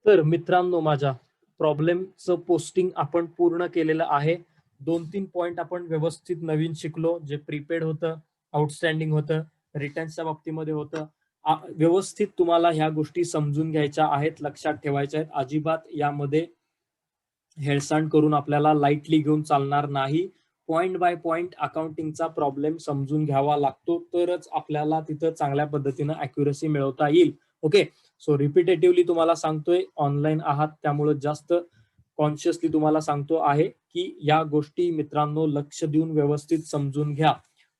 तर मित्रांनो, माझ्या प्रॉब्लेमचं पोस्टिंग आपण पूर्ण केलेलं आहे. 2-3 पॉइंट आपण व्यवस्थित नवीन शिकलो. जे प्रीपेड होतं, आउटस्टँडिंग होतं, रिटर्न्सच्या बाबतीमध्ये होतं. व्यवस्थित तुम्हाला ह्या गोष्टी समजून घ्यायच्या आहेत, लक्षात ठेवायच्या आहेत. अजिबात यामध्ये हेळसांड करून आपल्याला लाईटली घेऊन चालणार नाही. पॉइंट बाय पॉइंट अकाउंटिंगचा प्रॉब्लेम समजून घ्यावा लागतो, तरच आपल्याला तिथं चांगल्या पद्धतीनं अॅक्युरसी मिळवता येईल. ओके, सो रिपिटेटिव्हली तुम्हाला सांगतोय, ऑनलाईन आहात त्यामुळे जास्त कॉन्शियसली तुम्हाला सांगतो आहे की या गोष्टी मित्रांनो लक्ष देऊन व्यवस्थित समजून घ्या.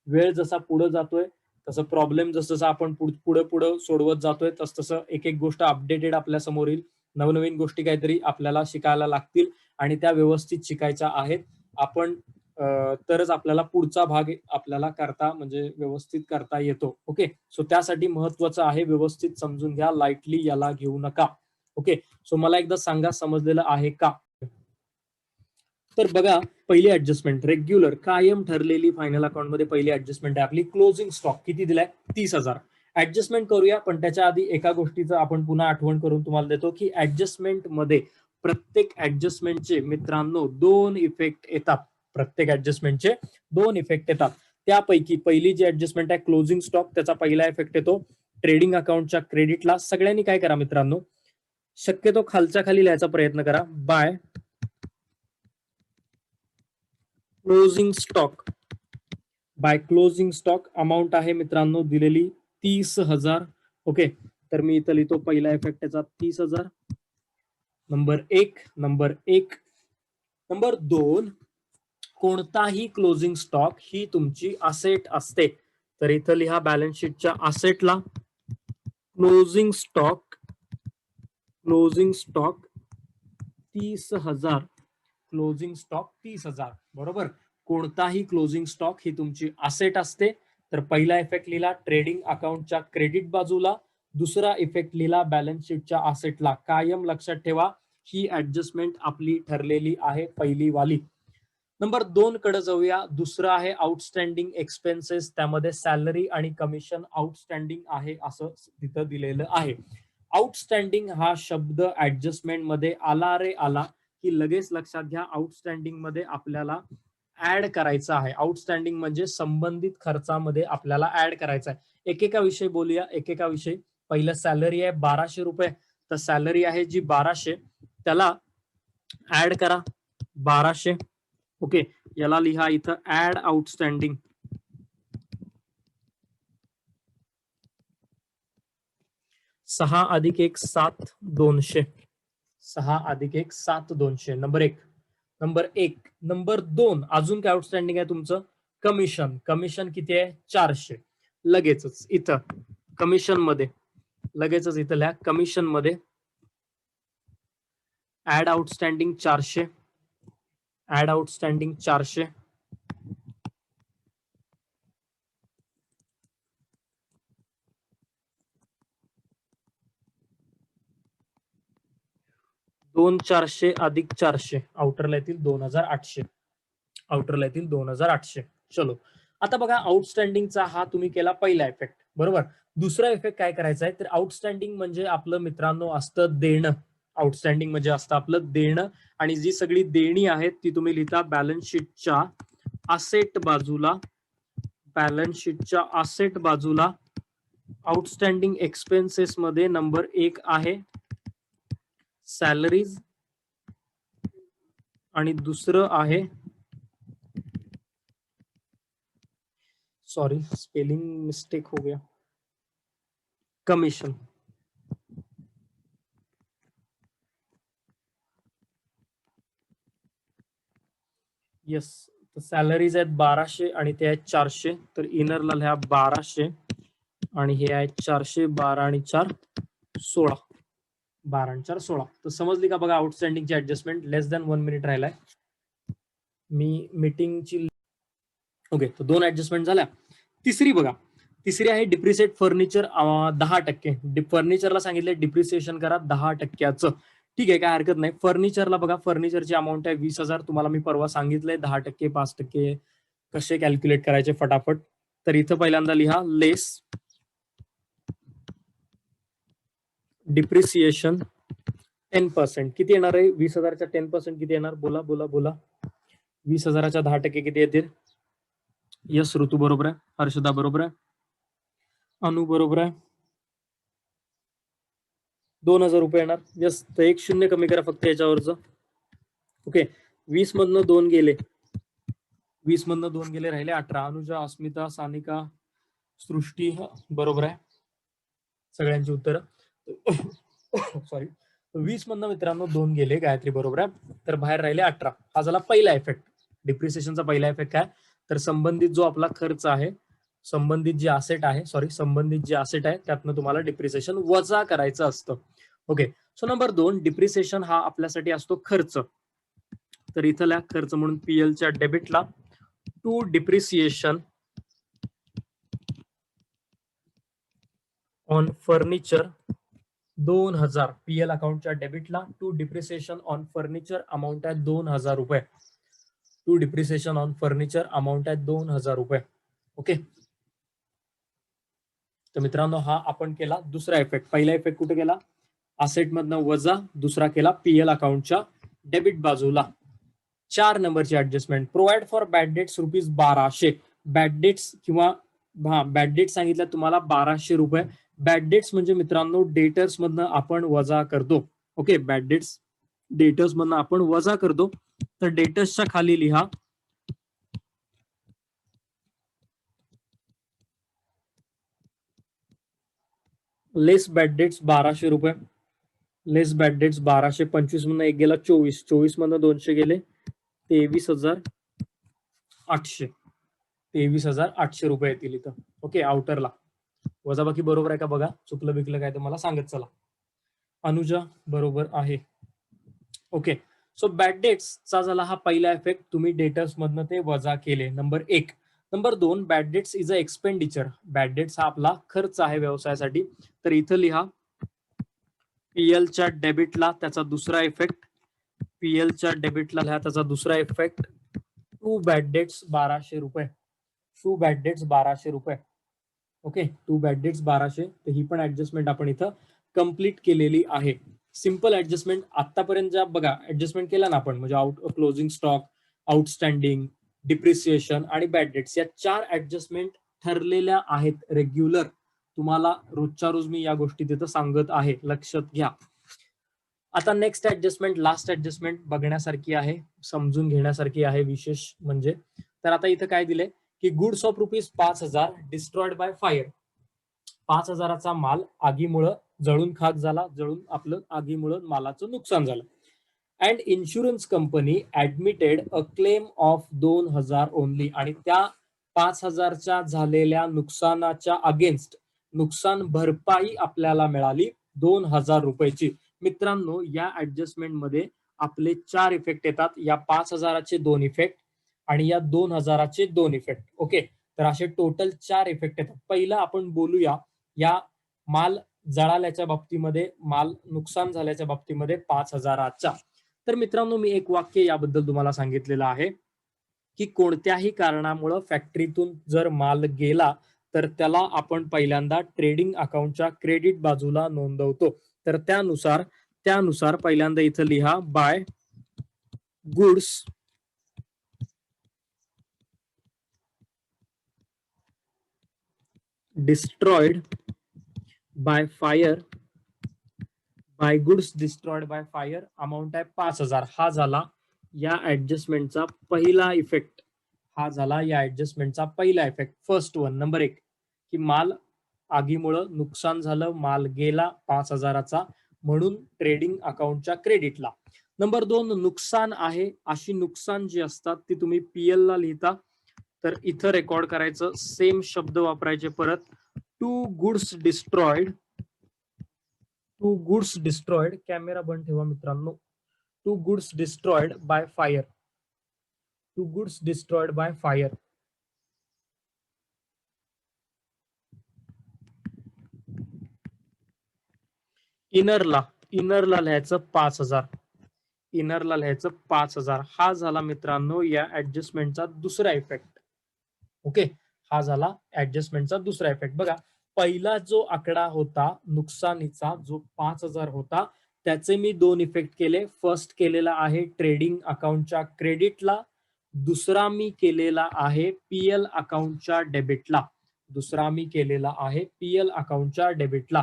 वेळ जसा पुढे जातोय तसं प्रॉब्लेम जसं आपण पुढे पुढे सोडवत जातोय तसं एक एक गोष्ट अपडेटेड आपल्या समोर येईल. नवनवीन गोष्टी काहीतरी आपल्याला शिकायला लागतील आणि त्या व्यवस्थित शिकायच्या आहेत. आपण तरच आपल्याला पुढचा भाग आपल्याला करता म्हणजे व्यवस्थित करता येतो. ओके, सो त्यासाठी महत्वाचं आहे व्यवस्थित समजून घ्या, लाईटली याला घेऊ नका. ओके, सो मला एकदा सांगा समजलेलं आहे का? तर बघा, पहिली ऍडजस्टमेंट रेग्युलर कायम ठरलेली फायनल अकाउंट मध्ये पहिली ऍडजस्टमेंट आहे आपली क्लोजिंग स्टॉक. किती दिलाय? 30,000. ऍडजस्टमेंट करूया, पण त्याच्या आधी एका गोष्टीचं आपण पुन्हा आठवण करून तुम्हाला देतो की ऍडजस्टमेंट मध्ये प्रत्येक ऍडजस्टमेंटचे मित्रांनो 2 इफेक्ट येतात. प्रत्येक ऍडजस्टमेंटचे 2 इफेक्ट येतात. त्यापैकी पहिली जी ऍडजस्टमेंट आहे क्लोजिंग स्टॉक, त्याचा पहिला इफेक्ट येतो ट्रेडिंग अकाउंटच्या क्रेडिटला. सगळ्यांनी काय करा मित्रांनो, शक्यतो खालच्या खाली लिहायचा प्रयत्न करा. By closing stock. By closing stock amount आहे मित्रांनो दिलेली 30,000. ओके, तर मी इथं लिहितो पहिला इफेक्ट त्याचा 30,000. नंबर 1. नंबर 2, कोणताही क्लोजिंग स्टॉक ही तुमची असेट असते. तर इथं लिहा बॅलन्स शीटच्या असेटला क्लोजिंग स्टॉक 30,000. Closing stock 30,000. बरोबर, कोणताही क्लोजिंग स्टॉक ही तुमची असेट असते. तर पहिला इफेक्ट लिहिला ट्रेडिंग अकाउंटच्या क्रेडिट बाजूला, दुसरा इफेक्ट लिहिला बॅलन्स शीटच्या असेटला. कायम लक्षात ठेवा, ही ऍडजस्टमेंट आपली ठरलेली आहे पहिली वाली. नंबर 2 कडे जाऊया. दुसरं आहे आउटस्टँडिंग एक्सपेन्सेस. त्यामध्ये सॅलरी आणि कमिशन आउटस्टँडिंग आहे असं तिथं दिलेलं आहे. आउटस्टँडिंग हा शब्द ऍडजस्टमेंट मध्ये आला रे आला की लगेच लक्षात घ्या, आउटस्टँडिंग मध्ये आपल्याला ऍड करायचं आहे. आउटस्टँडिंग म्हणजे संबंधित खर्चामध्ये आपल्याला ऍड करायचं आहे. एकेका विषय बोलूया, एकेका विषय. पहिलं सॅलरी आहे 1200 रुपये. तर सॅलरी आहे जी 1200, त्याला ऍड करा 1200. ओके, याला लिहा इथं ऍड आउटस्टँडिंग. 6 + 1 7 200. 6 + 1 7 200. नंबर 1. नंबर 2 अजून काय आउटस्टँडिंग आहे तुमचं? कमिशन. कमिशन किती आहे? 400. लगेचच इथं कमिशन मध्ये लगेचच इथं लिहा कमिशन मध्ये ऍड आउटस्टँडिंग 400. Add outstanding 400. दोन 400 अधिक 400 आउटरला येतील 2800. आउटरला येतील 2800. चलो, आता बघा आउटस्टँडिंगचा हा तुम्ही केला पहिला इफेक्ट. बरोबर, दुसरा इफेक्ट काय करायचा आहे तर आउटस्टँडिंग म्हणजे आपलं मित्रांनो असतं देणं. आउटस्टँडिंग म्हणजे असतं आपलं देणं, आणि जी सगळी देणी आहेत ती तुम्ही लिहिता बॅलन्स शीटच्या असेट बाजूला. बॅलन्स शीटच्या असेट बाजूला आउटस्टँडिंग एक्सपेन्सेस मध्ये नंबर 1 आहे सॅलरीज आणि दुसरं आहे, सॉरी स्पेलिंग मिस्टेक हो गया, कमिशन. यस, तर सॅलरीज आहेत 1200 आणि ते आहेत 400. तर इनरला लिहा 1200 आणि हे आहेत 400. 12 आणि 4 16. 12 आणि 4 16. तर समजली का? बघा आउटस्टँडिंगची ऍडजस्टमेंट. लेस दॅन 1 मिनिट राहिलाय मी मीटिंगची. ओके, तर 2 ऍडजस्टमेंट झाल्या. तिसरी बघा, तिसरी आहे डिप्रिसिएट फर्निचर 10%. फर्निचरला सांगितले डिप्रिसिएशन करा 10%. ठीक आहे, काय हरकत नाही. फर्निचरला बघा, फर्निचरची अमाऊंट आहे 20,000. तुम्हाला मी परवा सांगितलंय 10%, 5% कसे कॅल्क्युलेट करायचे फटाफट. तर इथं पहिल्यांदा लिहा लेस डिप्रिसिएशन 10%. किती येणार आहे 20,000च्या 10% किती येणार? बोला बोला बोला. 20,000च्या 10% किती येतील? यस, ऋतू बरोबर आहे. हर्षदा बरोबर आहे. अनु बरोबर आहे. 2,000 रुपये येणार. यस, तर एक शून्य कमी करा फक्त याच्यावरच. ओके, 20 मधनं 2 गेले. 20 मधनं 2 गेले, राहिले 18. अनुजा, अस्मिता, सानिका, सृष्टी बरोबर आहे. सगळ्यांची उत्तर सॉरी. 20 मधनं मित्रांनो 2 गेले, गायत्री बरोबर आहे. तर बाहेर राहिले 18. हा झाला पहिला इफेक्ट. डिप्रिसिएशनचा पहिला इफेक्ट काय? तर संबंधित जो आपला खर्च आहे, संबंधित जे असेट आहे, संबंधित जे असेट आहे त्यातनं तुम्हाला डिप्रिसिएशन वजा करायचं असतं. ओके, सो नंबर 2, डिप्रिसिएशन हा आपल्यासाठी असतो खर्च. तर इथल्या खर्च म्हणून पीएलच्या डेबिटला to depreciation on furniture 2,000. PL अकाउंटच्या डेबिटला to depreciation on furniture amount आहे 2,000 रुपये. To depreciation on furniture amount आहे 2,000 रुपये. ओके, तर मित्रांनो हा आपण केला दुसरा इफेक्ट. पहिला इफेक्ट कुठे केला? असेट मधनं वजा. दुसरा केला पीएल अकाउंटच्या डेबिट बाजूला. 4 नंबरची adjustment. Provide for bad debts ₹1200. Bad debts किंवा बॅड डेट सांगितलं तुम्हाला 1,200 रुपये. बॅड डेट्स म्हणजे मित्रांनो डेटर्स मधनं आपण वजा करतो. ओके, बॅड डेट्स डेटर्स मधनं आपण वजा करतो. तर डेटर्सच्या खाली लिहा लेस बॅड डेट्स 1,200 रुपये. लेस बॅड डेट्स 1,200. 25 मधनं 1 गेला 24. 24 मधनं 200 गेले 23,800. 23,800 रुपये येतील इथं. ओके, आउटरला. वजाबाकी बरोबर आहे का बघा, चुकलं बिकलं काय तर मला सांगत चला. अनुजा बरोबर आहे. ओके, सो बॅड डेट्सचा झाला हा पहिला इफेक्ट. तुम्ही डेटर्स मधनं ते वजा केले. Number 1. Number 2, bad debts is a expenditure. Bad debts हा आपला खर्च आहे व्यवसायासाठी. तर इथं लिहा पीएलच्या डेबिटला त्याचा दुसरा इफेक्ट. पीएलच्या डेबिटला लिहा त्याचा दुसरा इफेक्ट टू बॅड डेट्स 1,200 रुपये. टू बॅड डेट्स 1,200 रुपये. Okay, to bad debts 1,200. तर ही पण ऍडजस्टमेंट आपण इथं कम्प्लीट केलेली आहे. Simple adjustment. आतापर्यंत ज्या बघा ऍडजस्टमेंट केला ना आपण, म्हणजे क्लोजिंग स्टॉक, आउटस्टँडिंग, डिप्रिसिएशन आणि बॅड डेट्स, या 4 ऍडजस्टमेंट ठरलेल्या आहेत रेग्युलर. तुम्हाला रोजच्या रोज मी या गोष्टी तिथं सांगत आहे, लक्षात घ्या. आता नेक्स्ट ऍडजस्टमेंट, लास्ट ऍडजस्टमेंट बघण्यासारखी आहे, समजून घेण्यासारखी आहे विशेष म्हणजे. तर आता इथं काय दिलंय की goods of ₹5,000 destroyed by fire. 5,000चा माल आगीमुळं जळून खाक झाला, जळून आपलं आगीमुळं मालाचं नुकसान झालं. And insurance company admitted a claim of 2,000 only. आणि त्या 5,000च्या झालेल्या नुकसानाच्या अगेन्स्ट नुकसान भरपाई आपल्याला मिळाली 2,000 रुपयाची. मित्रांनो, या ऍडजस्टमेंट मध्ये आपले 4 इफेक्ट येतात. या 5,000चे 2 इफेक्ट आणि या 2,000चे 2 इफेक्ट. ओके, तर असे टोटल 4 इफेक्ट येतात. पहिला आपण बोलूया या माल जळाल्याच्या बाबतीमध्ये, माल नुकसान झाल्याच्या बाबतीमध्ये 5,000च्या. तर मित्रांनो, मी एक वाक्य याबद्दल तुम्हाला सांगितलेलं आहे की कोणत्याही कारणामुळे फॅक्टरीतून जर माल गेला तर त्याला आपण पहिल्यांदा ट्रेडिंग अकाउंटच्या क्रेडिट बाजूला नोंदवतो. तर त्यानुसार पहिल्यांदा इथं लिहा by goods destroyed by fire. By goods destroyed by fire amount आहे 5,000. हा झाला या ऍडजस्टमेंटचा पहिला इफेक्ट. हा झाला या ऍडजस्टमेंटचा पहिला इफेक्ट. फर्स्ट वन, नंबर 1, की माल आगीमुळं नुकसान झालं, माल गेला 5,000चा, म्हणून ट्रेडिंग अकाउंटच्या क्रेडिटला. नंबर 2, नुकसान आहे. अशी नुकसान जी असतात ती तुम्ही पीएल ला लिहिता. तर इथं रेकॉर्ड करायचं, सेम शब्द वापरायचे परत. To goods destroyed. To goods destroyed, camera बंद ठेवा मित्रांनो. To goods destroyed by fire. To goods destroyed by fire. इनरला लिहायचं 5,000, इनरला लिहायचं 5,000. हा झाला मित्रांनो या ऍडजस्टमेंटचा दुसरा इफेक्ट. ओके, हा झाला ऍडजस्टमेंटचा दुसरा इफेक्ट. बघा, पहिला जो आकडा होता नुकसानीचा जो 5,000 होता, त्याचे मी दोन इफेक्ट केले. फर्स्ट केलेला आहे ट्रेडिंग अकाउंटच्या क्रेडिटला, दुसरा मी केलेला आहे पीएल अकाउंटच्या डेबिटला. दुसरा मी केलेला आहे पीएल अकाउंटच्या डेबिटला.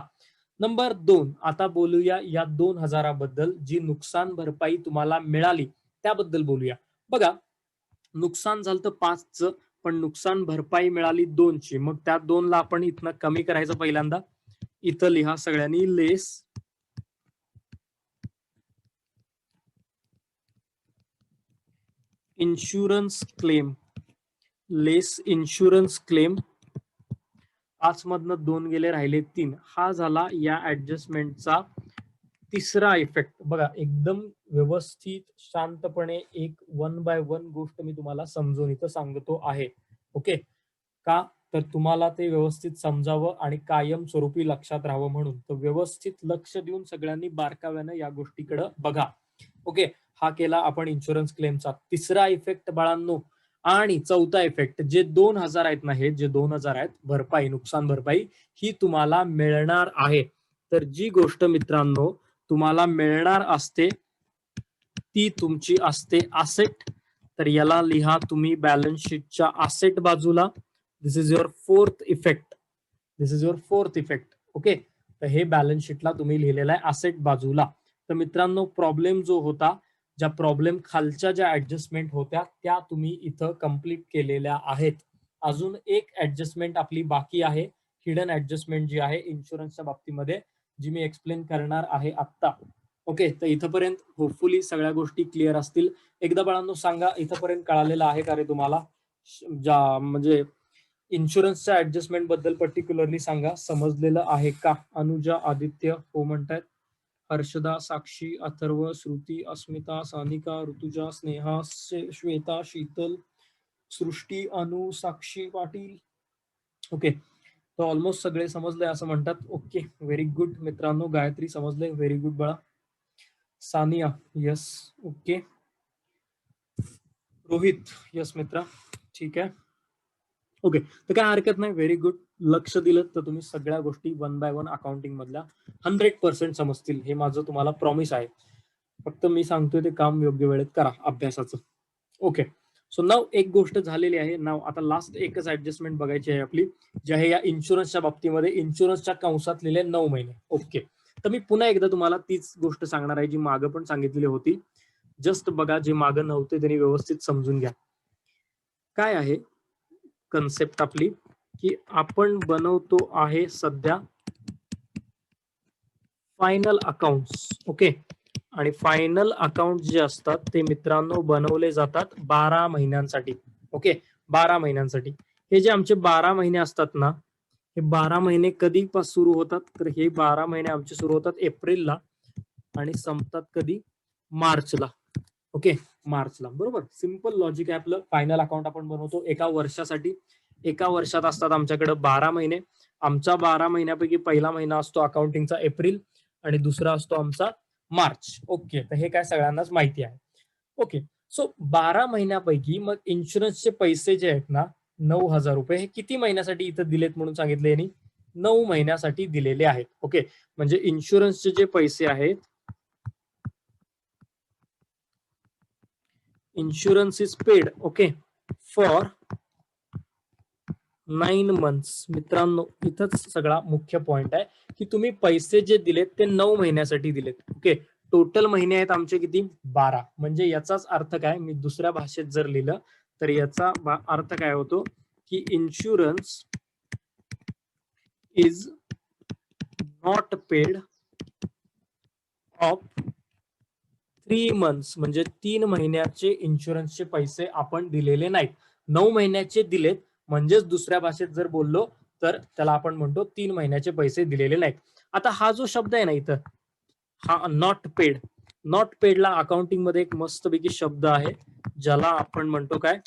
नंबर 2, आता बोलूया या 2,000 बद्दल, जी नुकसान भरपाई तुम्हाला मिळाली त्याबद्दल बोलूया. बघा, नुकसान झालं तर 5चं, पण नुकसान भरपाई मिळाली 2ची. मग त्या 2ला आपण इथनं कमी करायचं. पहिल्यांदा इथं लिहा सगळ्यांनी लेस इन्शुरन्स क्लेम, लेस इन्शुरन्स क्लेम. 5 मधनं 2 गेले, राहिले 3. हा झाला या ऍडजस्टमेंटचा तिसरा इफेक्ट. बघा, एकदम व्यवस्थित शांतपणे एक 1 बाय 1 गोष्ट मी तुम्हाला समजून इथं सांगतो आहे. ओके, का तर तुम्हाला ते व्यवस्थित समजावं आणि कायम स्वरूपी लक्षात राहावं म्हणून. तर व्यवस्थित लक्ष देऊन सगळ्यांनी बारकाव्यानं या गोष्टीकडे बघा. ओके, हा केला आपण इन्शुरन्स क्लेमचा तिसरा इफेक्ट बाळांनो. आणि चौथा इफेक्ट, जे 2,000 आहेत ना, हे जे 2,000 आहेत भरपाई, नुकसान भरपाई, ही तुम्हाला मिळणार आहे. तर जी गोष्ट मित्रांनो तुम्हाला मिळणार असते ती तुमची असते असेट. तर याला लिहा तुम्ही बॅलन्स शीटच्या असेट बाजूला. This is your fourth effect, this is your fourth effect. Okay, तर हे बॅलन्स शीटला तुम्ही लिहिलेलं आहे असेट बाजूला. तर मित्रांनो, प्रॉब्लेम जो होता, ज्या प्रॉब्लेम खालच्या ज्या ऍडजस्टमेंट होत्या त्या तुम्ही इथं कंप्लीट केलेल्या आहेत. अजून एक ऍडजस्टमेंट आपली बाकी आहे, हिडन ऍडजस्टमेंट जी आहे इन्शुरन्सच्या बाबतीमध्ये, जी मी एक्सप्लेन करणार आहे आत्ता. ओके, तर इथंपर्यंत होपफुली सगळ्या गोष्टी क्लिअर असतील. एकदा बाळांनो सांगा, इथंपर्यंत कळालेलं आहे का रे तुम्हाला? ज्या म्हणजे इन्शुरन्सच्या ऍडजस्टमेंट बद्दल पर्टिक्युलरली सांगा, समजलेलं आहे का? अनुजा, आदित्य हो म्हणतायत. हर्षदा, साक्षी, अथर्व, श्रुती, अस्मिता, सानिका, ऋतुजा, स्नेहा, श्वेता, शीतल, सृष्टी, अनु, साक्षी, पाटील. ओके, तर ऑलमोस्ट सगळे समजले असं म्हणतात. ओके, व्हेरी गुड मित्रांनो. गायत्री समजले, व्हेरी गुड बाळा. Sania, yes. Okay, Rohit, yes मित्रा, ठीक आहे. ओके, तर काय हरकत नाही, व्हेरी गुड. लक्ष दिलं तर तुम्ही सगळ्या गोष्टी 1 बाय 1 अकाउंटिंग मधल्या 100% समजतील, हे माझं तुम्हाला प्रॉमिस आहे. फक्त मी सांगतोय ते काम योग्य वेळेत करा अभ्यासाचं. ओके, सो नाव एक गोष्ट झालेली आहे. नाव आता लास्ट एकच ऍडजस्टमेंट बघायची आहे आपली, जी आहे या इन्शुरन्सच्या बाबतीमध्ये. इन्शुरन्सच्या कंसात लिहिले 9 महिने. ओके, तर मी पुन्हा एकदा तुम्हाला तीच गोष्ट सांगणार आहे जी मागं पण सांगितलेली होती. जस्ट बघा, जे मागं नव्हते त्यांनी व्यवस्थित समजून घ्या. काय आहे कन्सेप्ट आपली, की आपण बनवतो आहे सध्या फायनल अकाउंट्स. ओके, आणि फायनल अकाउंट जे असतात ते मित्रांनो बनवले जातात 12 महिन्यांसाठी. ओके, 12 महिन्यांसाठी. हे जे आमचे 12 महिने असतात ना, हे 12 महिने कधी सुरू होतात? तर हे 12 महिने आमचे सुरू होतात एप्रिलला आणि संपतात कधी? मार्चला. ओके, मार्चला. बरोबर, सिंपल लॉजिक आहे आपलं. फायनल अकाउंट आपण बनवतो एका वर्षासाठी. एका वर्षात असतात आमच्याकडे 12 महिने. आमचा 12 महिन्यापैकी पहिला महिना असतो अकाउंटिंगचा एप्रिल आणि दुसरा असतो आमचा मार्च. ओके, तर हे काय सगळ्यांनाच माहिती आहे. ओके, सो 12 महिन्यापैकी मग इन्शुरन्सचे पैसे जे आहेत ना, 9,000 रुपये, हे किती महिन्यासाठी इथं दिलेत म्हणून सांगितले यांनी? 9 महिन्यासाठी दिलेले आहेत. ओके, म्हणजे इन्शुरन्सचे जे पैसे आहेत, insurance is paid okay for 9 months. मित्रांनो, इथंच सगळा मुख्य पॉइंट आहे की तुम्ही पैसे जे दिलेत ते 9 महिन्यासाठी दिलेत. ओके, टोटल महिने आहेत आमचे किती? 12. म्हणजे याचाच अर्थ काय, मी दुसऱ्या भाषेत जर लिहिलं तर याचा अर्थ काय होतो की insurance is not paid of 3 months. म्हणजे 3 महिन्याचे इन्शुरन्सचे पैसे आपण दिलेले नाहीत. 9 महिन्याचे दिलेत, म्हणजेच दुसऱ्या भाषेत जर बोललो तर त्याला आपण म्हणतो 3 महिन्याचे पैसे दिलेले नाहीत. आता हा जो शब्द आहे ना इथं, हा नॉट पेड. नॉट पेडला अकाउंटिंग मध्ये एक मस्तपैकी शब्द आहे ज्याला आपण म्हणतो काय?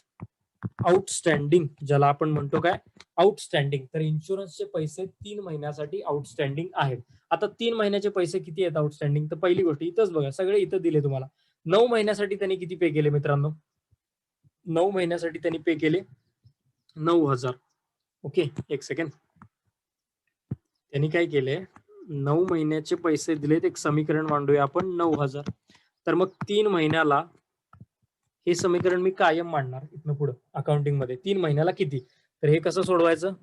आउटस्टँडिंग, ज्याला आपण म्हणतो काय आउटस्टँडिंग, तर इन्शुरन्सचे पैसे 3 महिन्यासाठी आउटस्टँडिंग आहेत. आता 3 महिन्याचे पैसे किती आहेत आउटस्टँडिंग, तर पहिली गोष्ट इथंच बघा, सगळे इथं दिले तुम्हाला. 9 महिन्यासाठी त्यांनी किती पे केले मित्रांनो, 9 महिन्यासाठी त्यांनी पे केले 9,000. ओके, एक सेकंड. त्यांनी काय केले, 9 महिन्याचे पैसे दिलेत, एक समीकरण मांडूया आपण 9,000. तर मग 3 महिन्याला, हे समीकरण मी कायम मांडणार इथनं पुढं अकाउंटिंग मध्ये, 3 महिन्याला किती, तर हे कसं सोडवायचं,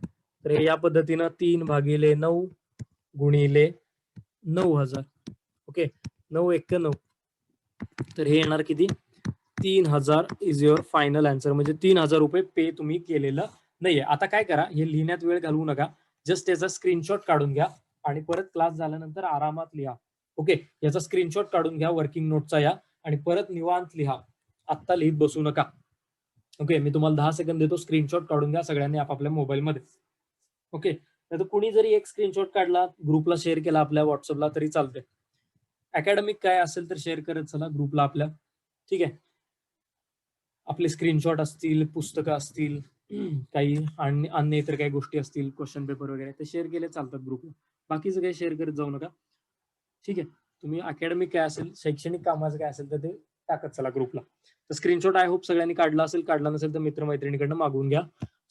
तर हे या पद्धतीनं 3/9 गुणिले 9,000. ओके, 9 × 9, तर हे येणार किती, 3,000 इज युअर फायनल आन्सर. म्हणजे 3,000 रुपये पे तुम्ही केलेलं नाहीये. आता काय करा, हे लिहिण्यात वेळ घालवू नका, जस्ट त्याचा स्क्रीनशॉट काढून घ्या आणि परत क्लास झाल्यानंतर आरामात लिहा. ओके, याचा स्क्रीनशॉट काढून घ्या वर्किंग नोटचा या, आणि परत निवांत लिहा, आत्ता लिहित बसू नका. ओके, मी तुम्हाला 10 सेकंद देतो, स्क्रीनशॉट काढून घ्या सगळ्यांनी आपापल्या मोबाईलमध्ये. ओके, तर कुणी जरी एक स्क्रीनशॉट काढला, ग्रुपला शेअर केला आपल्या व्हॉट्सअपला तरी चालते. अकॅडमिक काय असेल तर शेअर करत चला ग्रुपला आपल्या. ठीक आहे, आपले स्क्रीनशॉट असतील, पुस्तकं असतील, काही अन्य इतर काही गोष्टी असतील, क्वेश्चन पेपर वगैरे, ते शेअर केले चालतात ग्रुपला. बाकीचं काही शेअर करत जाऊ नका. ठीक आहे, तुम्ही अकॅडमिक काय असेल, शैक्षणिक कामाचं काय असेल तर ते टाकत चला ग्रुपला. तर स्क्रीनशॉट आय होप सगळ्यांनी काढला असेल, काढला नसेल तर मित्रमैत्रिणीकडनं मागवून घ्या.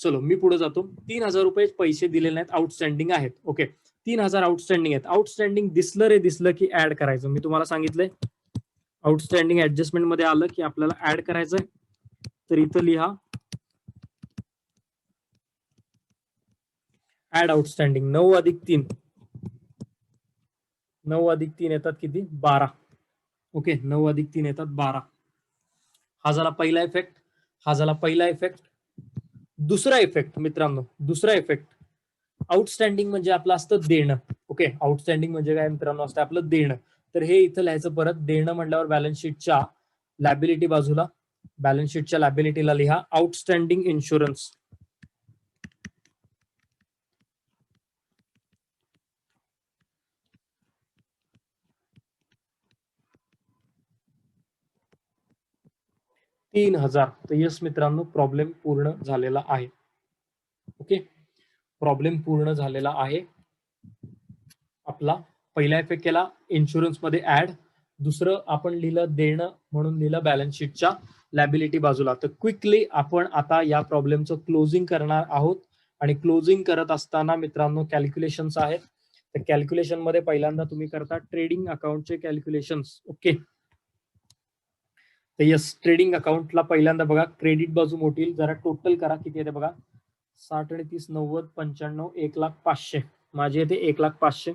चलो, मी पुढे जातो. 3,000 रुपये पैसे दिलेले नाहीत, आउटस्टँडिंग आहेत. ओके, 3,000 आउटस्टँडिंग आहेत. आउटस्टँडिंग दिसलं की ऍड करायचं. मी तुम्हाला सांगितलंय आउटस्टँडिंग ऍडजस्टमेंट मध्ये आलं की आपल्याला ऍड करायचंय. तर इथं लिहा ऍड आउटस्टँडिंग. 9 + 3, 9 + 3 येतात किती, 12. ओके, 9 + 3 येतात 12. हा झाला पहिला इफेक्ट, हा झाला पहिला इफेक्ट. दुसरा इफेक्ट मित्रांनो, दुसरा इफेक्ट, आउटस्टँडिंग म्हणजे आपलं असतं देणं. ओके, आउटस्टँडिंग म्हणजे काय मित्रांनो, असतं आपलं देणं. तर हे इथं लिहायचं परत. देणं म्हटल्यावर बॅलन्स शीटच्या लॅबिलिटी बाजूला, बॅलन्स शीटच्या लॅबिलिटीला लिहा आउटस्टँडिंग इन्शुरन्स. $3,000. तर यस मित्रांनो, प्रॉब्लेम पूर्ण झालेला आहे. ओके, प्रॉब्लेम पूर्ण झालेला आहे आपला. पहिला इफेक्ट केला इन्शुरन्स मध्ये ऍड, दुसरं आपण लिहिलं देणं म्हणून लिहिलं बॅलन्स शीटच्या लॅबिलिटी बाजूला. तर क्विकली आपण आता या प्रॉब्लेमचं क्लोजिंग करणार आहोत. आणि क्लोजिंग करत असताना मित्रांनो कॅल्क्युलेशन्स आहेत. तर कॅल्क्युलेशन मध्ये पहिल्यांदा तुम्ही करता ट्रेडिंग अकाउंटचे कॅल्क्युलेशन्स. ओके, तर यस, ट्रेडिंग अकाउंटला पहिल्यांदा बघा, क्रेडिट बाजू मोठी येईल, जरा टोटल करा किती येते बघा. 60 आणि 30 90 95 1,05,000. माझे येते 1,05,000.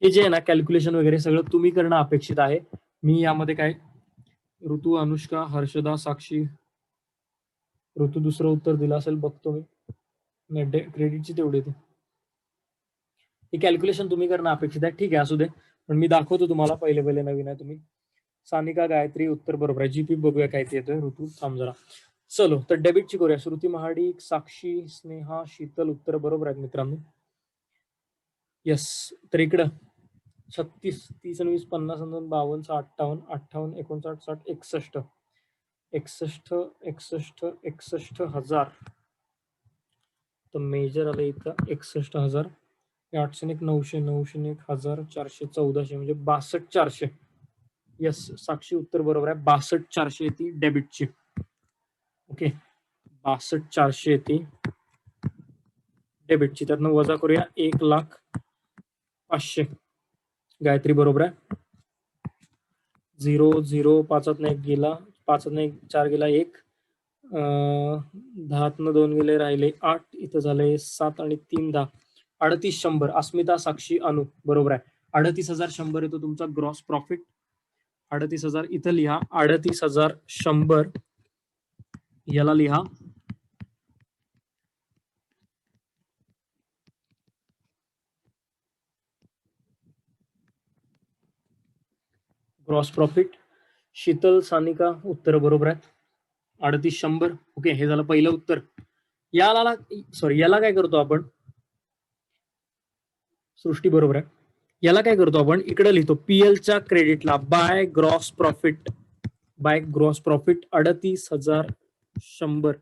हे जे आहे ना कॅल्क्युलेशन वगैरे सगळं तुम्ही करणं अपेक्षित आहे. मी यामध्ये काय, ऋतू, अनुष्का, हर्षदा, साक्षी, ऋतू दुसरं उत्तर दिलं असेल बघतो मी, क्रेडिटची तेवढी येते. हे कॅल्क्युलेशन तुम्ही करणं अपेक्षित आहे. ठीक आहे, असू दे, पण मी दाखवतो तुम्हाला. पहिले नवीन आहे तुम्ही. सानिका, गायत्री उत्तर बरोबर आहे. जीपी बघूया काय ते येतोय. ऋतू थांब जरा. चलो, तर डेबिटची करूया. श्रुती महाडिक, साक्षी, स्नेहा, शीतल उत्तर बरोबर आहेत मित्रांनो. यस, तर इकडं 36 30 आणि 20 50 52 58 58 59 60 61 61 61 61,000. तर मेजर आलं इथं 61,000. 801 900 901 1000 400 1400 म्हणजे 62,400. यस, साक्षी उत्तर बरोबर आहे. 62,400 येते डेबिटची. ओके, 62,400 येते डेबिटची. त्यातनं वजा करूया 1,05,000. गायत्री बरोबर आहे. 0 0 5 1 गेला, 5 1 4 गेला 1, 10 2 गेले, राहिले 8. इथं झाले 7 आणि 3 10, 3800. अस्मिता, साक्षी, अनु बरोबर आहे. 38,100 येतो तुमचा ग्रॉस प्रॉफिट. 38,000 इथं लिहा. 38,100 याला लिहा ग्रॉस प्रॉफिट. शीतल, सानिका उत्तर बरोबर आहे. 3800. ओके, हे झालं पहिलं उत्तर. याला काय करतो आपण, सृष्टी बरोबर आहे. याला काय करतो आपण, इकडे लिहितो पीएलच्या क्रेडिटला by gross profit, by gross profit 38,100,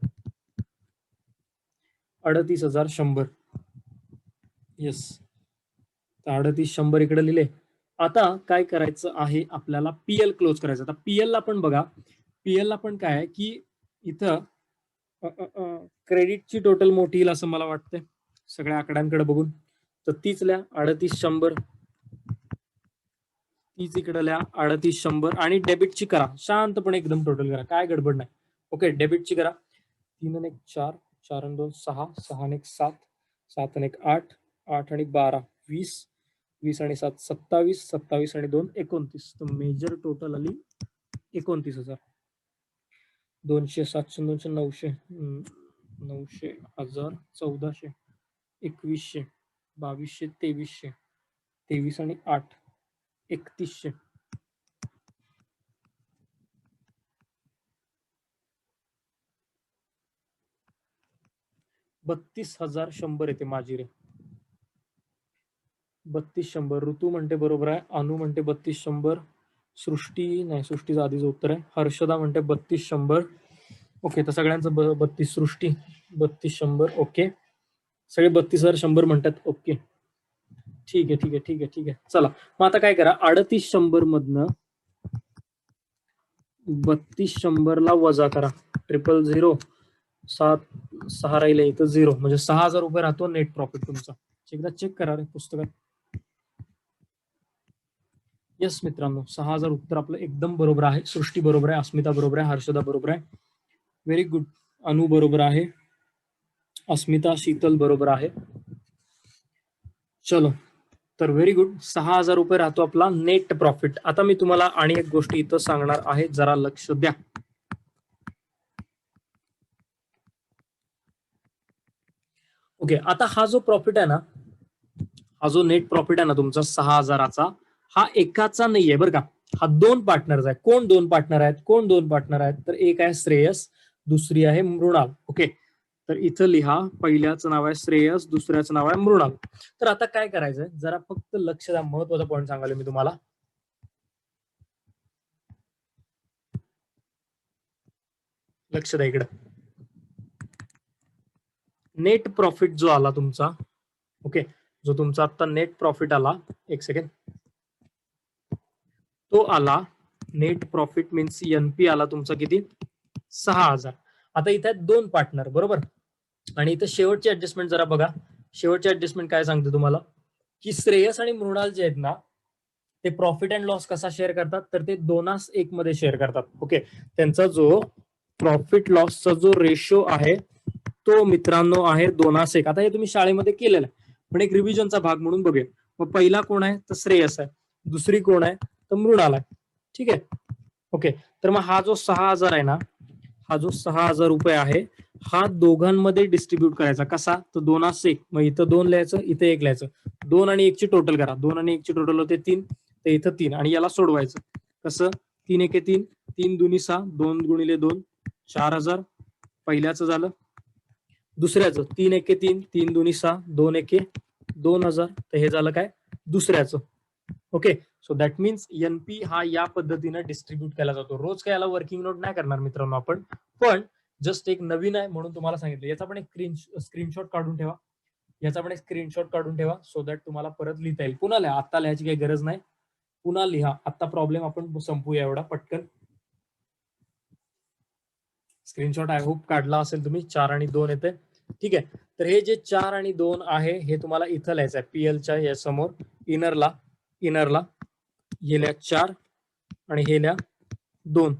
38,100. Yes, 38,100 इकडे लिहिले. आता काय करायचं आहे आपल्याला, पीएल क्लोज करायचं. आता पीएल ला पण बघा, पीएल ला पण काय आहे की इथं क्रेडिटची टोटल मोठी येईल असं मला वाटतंय सगळ्या आकड्यांकडे बघून. तर तीच लिहा 38,100, तीच इकडे लिहा 38,100 आणि डेबिटची करा शांतपणे एकदम टोटल करा, काय गडबड नाही. ओके, डेबिटची करा. 3 आणि 1 4, 4 आणि 2 6, 6 आणि 1 7, 7 आणि 1 8, 8 आणि 12 20, 20 आणि 7 27, 27 आणि 2 29. तर मेजर टोटल आली 29,000. 200 700 200 900 900 1000 1400 2100 2200 2300 23 आणि 8 3100. $32,100 येते माझी रे. 3200. ऋतू म्हणते बरोबर आहे, अनु म्हणते 3200, सृष्टी नाही, सृष्टीचं आधीच उत्तर आहे. हर्षदा म्हणते 3200. ओके, तर सगळ्यांचं 32, सृष्टी 3200. ओके, सगळे 32,100 म्हणतात. ओके, ठीक आहे ठीक आहे ठीक आहे ठीक आहे. चला मग आता काय करा, 38,100 मधनं 32,100 ला वजा करा. 000 7 6 राहिले इथं 0, म्हणजे 6,000 रुपये राहतो नेट प्रॉफिट तुमचा. एकदा चेक करा रे पुस्तकात. येस मित्रांनो, 6,000 उत्तर आपलं एकदम बरोबर आहे. सृष्टी बरोबर आहे, अस्मिता बरोबर आहे, हर्षदा बरोबर आहे, व्हेरी गुड. अनु बरोबर आहे, अस्मिता शीतल बरोबर आहे. चलो, तर व्हेरी गुड. 6,000 रुपये राहतो आपला नेट प्रॉफिट. आता मी तुम्हाला आणि एक गोष्ट इथं सांगणार आहे, जरा लक्ष द्या. ओके, आता हा जो प्रॉफिट आहे ना, हा जो नेट प्रॉफिट आहे ना तुमचा 6,000चा, हा एकाचा नाहीये बरं का, हा 2 पार्टनर आहे. कोण 2 पार्टनर आहेत, कोण 2 पार्टनर आहेत, तर एक आहे श्रेयस, दुसरी आहे मृणाल. ओके, तर इथं लिहा, पहिल्याचं नाव आहे श्रेयस, दुसऱ्याचं नाव आहे मृणाल. तर आता काय करायचंय, जरा फक्त लक्ष द्या, महत्वाचा पॉईंट सांगायला मी तुम्हाला. लक्ष द्या इकडे. नेट प्रॉफिट जो आला तुमचा, ओके, जो तुमचा आता नेट प्रॉफिट आला, एक सेकंड, तो आला नेट प्रॉफिट मीन्स एनपी आला तुमचा किती, 6,000. आता इथे आहेत 2 पार्टनर बरोबर, आणि इथं शेवटची ऍडजस्टमेंट जरा बघा. शेवटची ऍडजस्टमेंट काय सांगते तुम्हाला, की श्रेयस आणि मृणाल जे आहेत ना, ते प्रॉफिट अँड लॉस कसा शेअर करतात, तर ते 2:1 मध्ये शेअर करतात. ओके, त्यांचा जो प्रॉफिट लॉसचा जो रेशो आहे तो मित्रांनो आहे 2:1. आता हे तुम्ही शाळेमध्ये केलेलं आहे, पण एक रिव्हिजनचा भाग म्हणून बघूया. मग पहिला कोण आहे, तर श्रेयस आहे, दुसरी कोण आहे, तर मृणाल आहे. ठीक आहे, ओके. तर मग हा जो 6,000 आहे ना, हा जो 6,000 रुपये आहे, हा दोघांमध्ये डिस्ट्रीब्यूट करायचा. कसा, तर 2:1. मग इथं 2 लिहायचं, इथं 1 लिहायचं. 2 आणि 1 ची टोटल करा, 2 आणि 1 ची टोटल होते 3, तर इथं 3, आणि याला सोडवायचं. कसं, 3 एके 3, 3 दुनी 6, 2 गुणिले 2 4,000. पहिल्याचं झालं. दुसऱ्याचं 3 एके 3, 3 दुनी 6, 2 एके 2,000. तर हे झालं काय, दुसऱ्याचं. Okay, so that means NP हा या पद्धतीने डिस्ट्रीब्यूट केला जातो. रोज काय याला वर्किंग नोट नाही करणार मित्रांनो आपण, पण जस्ट एक नवीन आहे म्हणून तुम्हाला सांगितलं. याचा पण एक स्क्रीनशॉट काढून ठेवा, याचा पण एक स्क्रीनशॉट काढून ठेवा, सो दॅट तुम्हाला परत लिहिता येईल. पुन्हा लिहा, आता लिहायची काही गरज नाही, पुन्हा लिहा. आता प्रॉब्लेम आपण संपूया एवढा पटकन. स्क्रीनशॉट आय होप काढला असेल तुम्ही. 4 आणि 2 येते, ठीक आहे. तर हे जे 4 आणि 2 आहे हे तुम्हाला इथं लिहायचं आहे, पीएलच्या या समोर इनरला हे लिहा 4 आणि हे लिहा 2.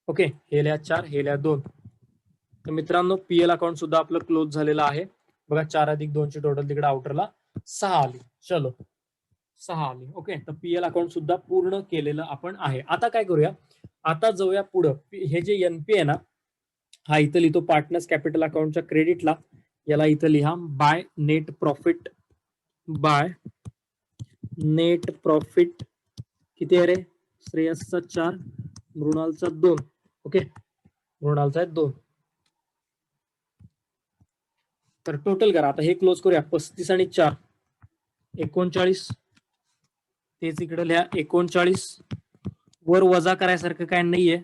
ओके, हे लिहा 4, हे लिहा 2. तर मित्रांनो, पीएल अकाउंट सुद्धा आपलं क्लोज झालेलं आहे बघा. 4 अधिक 2 ची टोटल तिकडे आउटरला 6 आली. चलो, 6 आली. ओके, तर पीएल अकाउंट सुद्धा पूर्ण केलेलं आपण आहे. आता काय करूया, आता जाऊया पुढं. हे जे एनपी आहे ना, हा इथं लिहितो पार्टनर्स कॅपिटल अकाउंटच्या क्रेडिटला, याला इथं लिहा by net profit, by net profit किती आहे रे, श्रेयसचा 4, मृणालचा 2. ओके, मृणालचा आहे 2. तर टोटल करा. आता हे क्लोज करूया, 35 आणि 4 39, तेच इकडे लिहा 39. वर वजा करायसारखं काय नाहीये,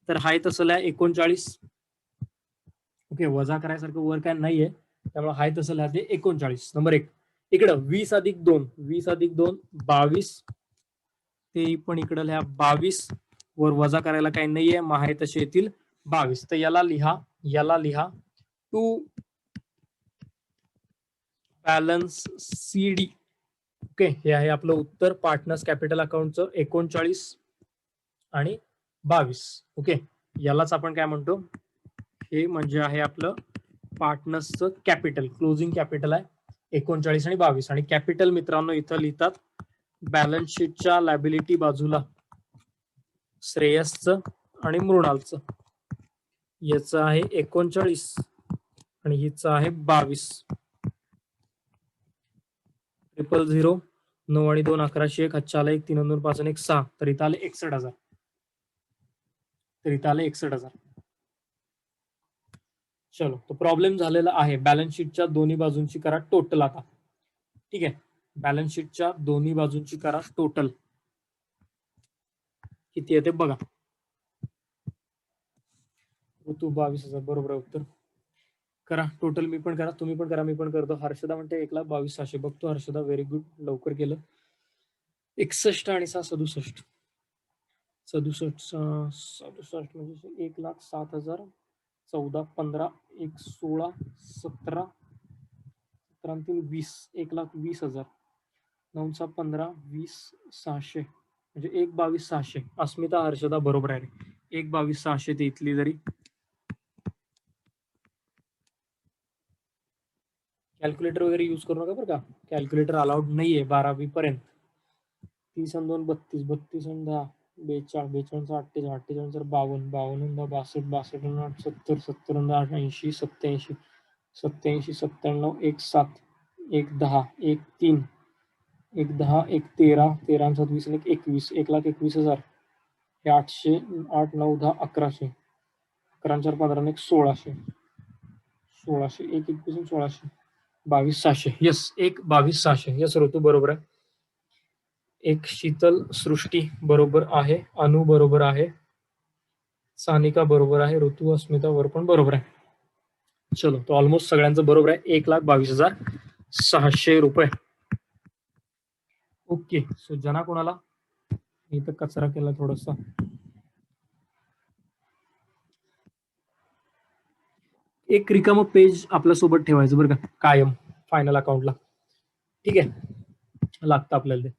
तर हाय तसं लिहा 39. ओके, वजा करायसारखं वर काय नाहीये, त्यामुळे हाय तसं लिहा ते 39. नंबर 1. इकडं 20+2, 20+2 22. ते पण इकडं लिहा 22. वर वजा करायला काही नाहीये, मग आहे तसे येतील 22. तर याला लिहा टू बॅलन्स CD. ओके, हे आहे आपलं उत्तर पार्टनर्स कॅपिटल अकाउंटचं 39 आणि 22. ओके, यालाच आपण काय म्हणतो, हे म्हणजे आहे आपलं पार्टनर्सचं कॅपिटल, क्लोजिंग कॅपिटल आहे 39 आणि 22. आणि कॅपिटल मित्रांनो इथं लिहितात बॅलन्स शीटच्या लायबिलिटी बाजूला श्रेयसचं आणि मृणालचं. याचं आहे 39 आणि हिचं आहे 22. 000 9 आणि 2 1101 हातच्या आला 1 3 2 5 1 6. तर इथं आले 61,000. तर इथं आले 61,000. चलो, तो प्रॉब्लेम झालेला आहे. बॅलन्स शीटच्या दोन्ही बाजूंची करा टोटल आता. ठीक आहे, बॅलन्स शीटच्या दोन्ही बाजूंची करा टोटल. किती येते बघा. ऋतू 22,000 बरोबर आहे उत्तर. करा टोटल, मी पण करा, तुम्ही पण करा, मी पण करतो. हर्षदा म्हणते 1,22,600. बघतो हर्षदा, व्हेरी गुड, लवकर केलं. 61 आणि 6 67. 67 म्हणजे 1,07,000. 14 15 1 16 17 17 20 1,20,000. 9 15 20 600 म्हणजे 1,22,600. अस्मिता हर्षदा बरोबर आहे. 1,22,600 ते इथली जरी. कॅल्क्युलेटर वगैरे यूज करू नका बरं का, कॅल्क्युलेटर अलाउड नाहीये 12वी पर्यंत. 30 आणि 2 32 32 आणि 10 42 42 48 48 52 52 62 62 8 70 70 8 80 87 87 97 1 7 1 10 1 3 1 10 1 13 13 आणि 7 20 आणि 21 1,21,000. हे 800 8 9 10 1100. 11 4 15 आणि 1600 1600 1 21 1600 22,600. यस, 1,22,600. यस ऋतू बरोबर आहे. एक शीतल सृष्टी बरोबर आहे, अनु बरोबर आहे, सानिका बरोबर आहे, ऋतू अस्मिता वर पण बरोबर आहे. चलो, तो ऑलमोस्ट सगळ्यांचं बरोबर आहे. 1,22,600 रुपये. ओके, सो जना कोणाला इथं कचरा केला थोडासा. एक रिकामं पेज आपल्यासोबत ठेवायचं बरं का, कायम फायनल अकाउंटला. ठीक आहे, लागतं आपल्याला ते.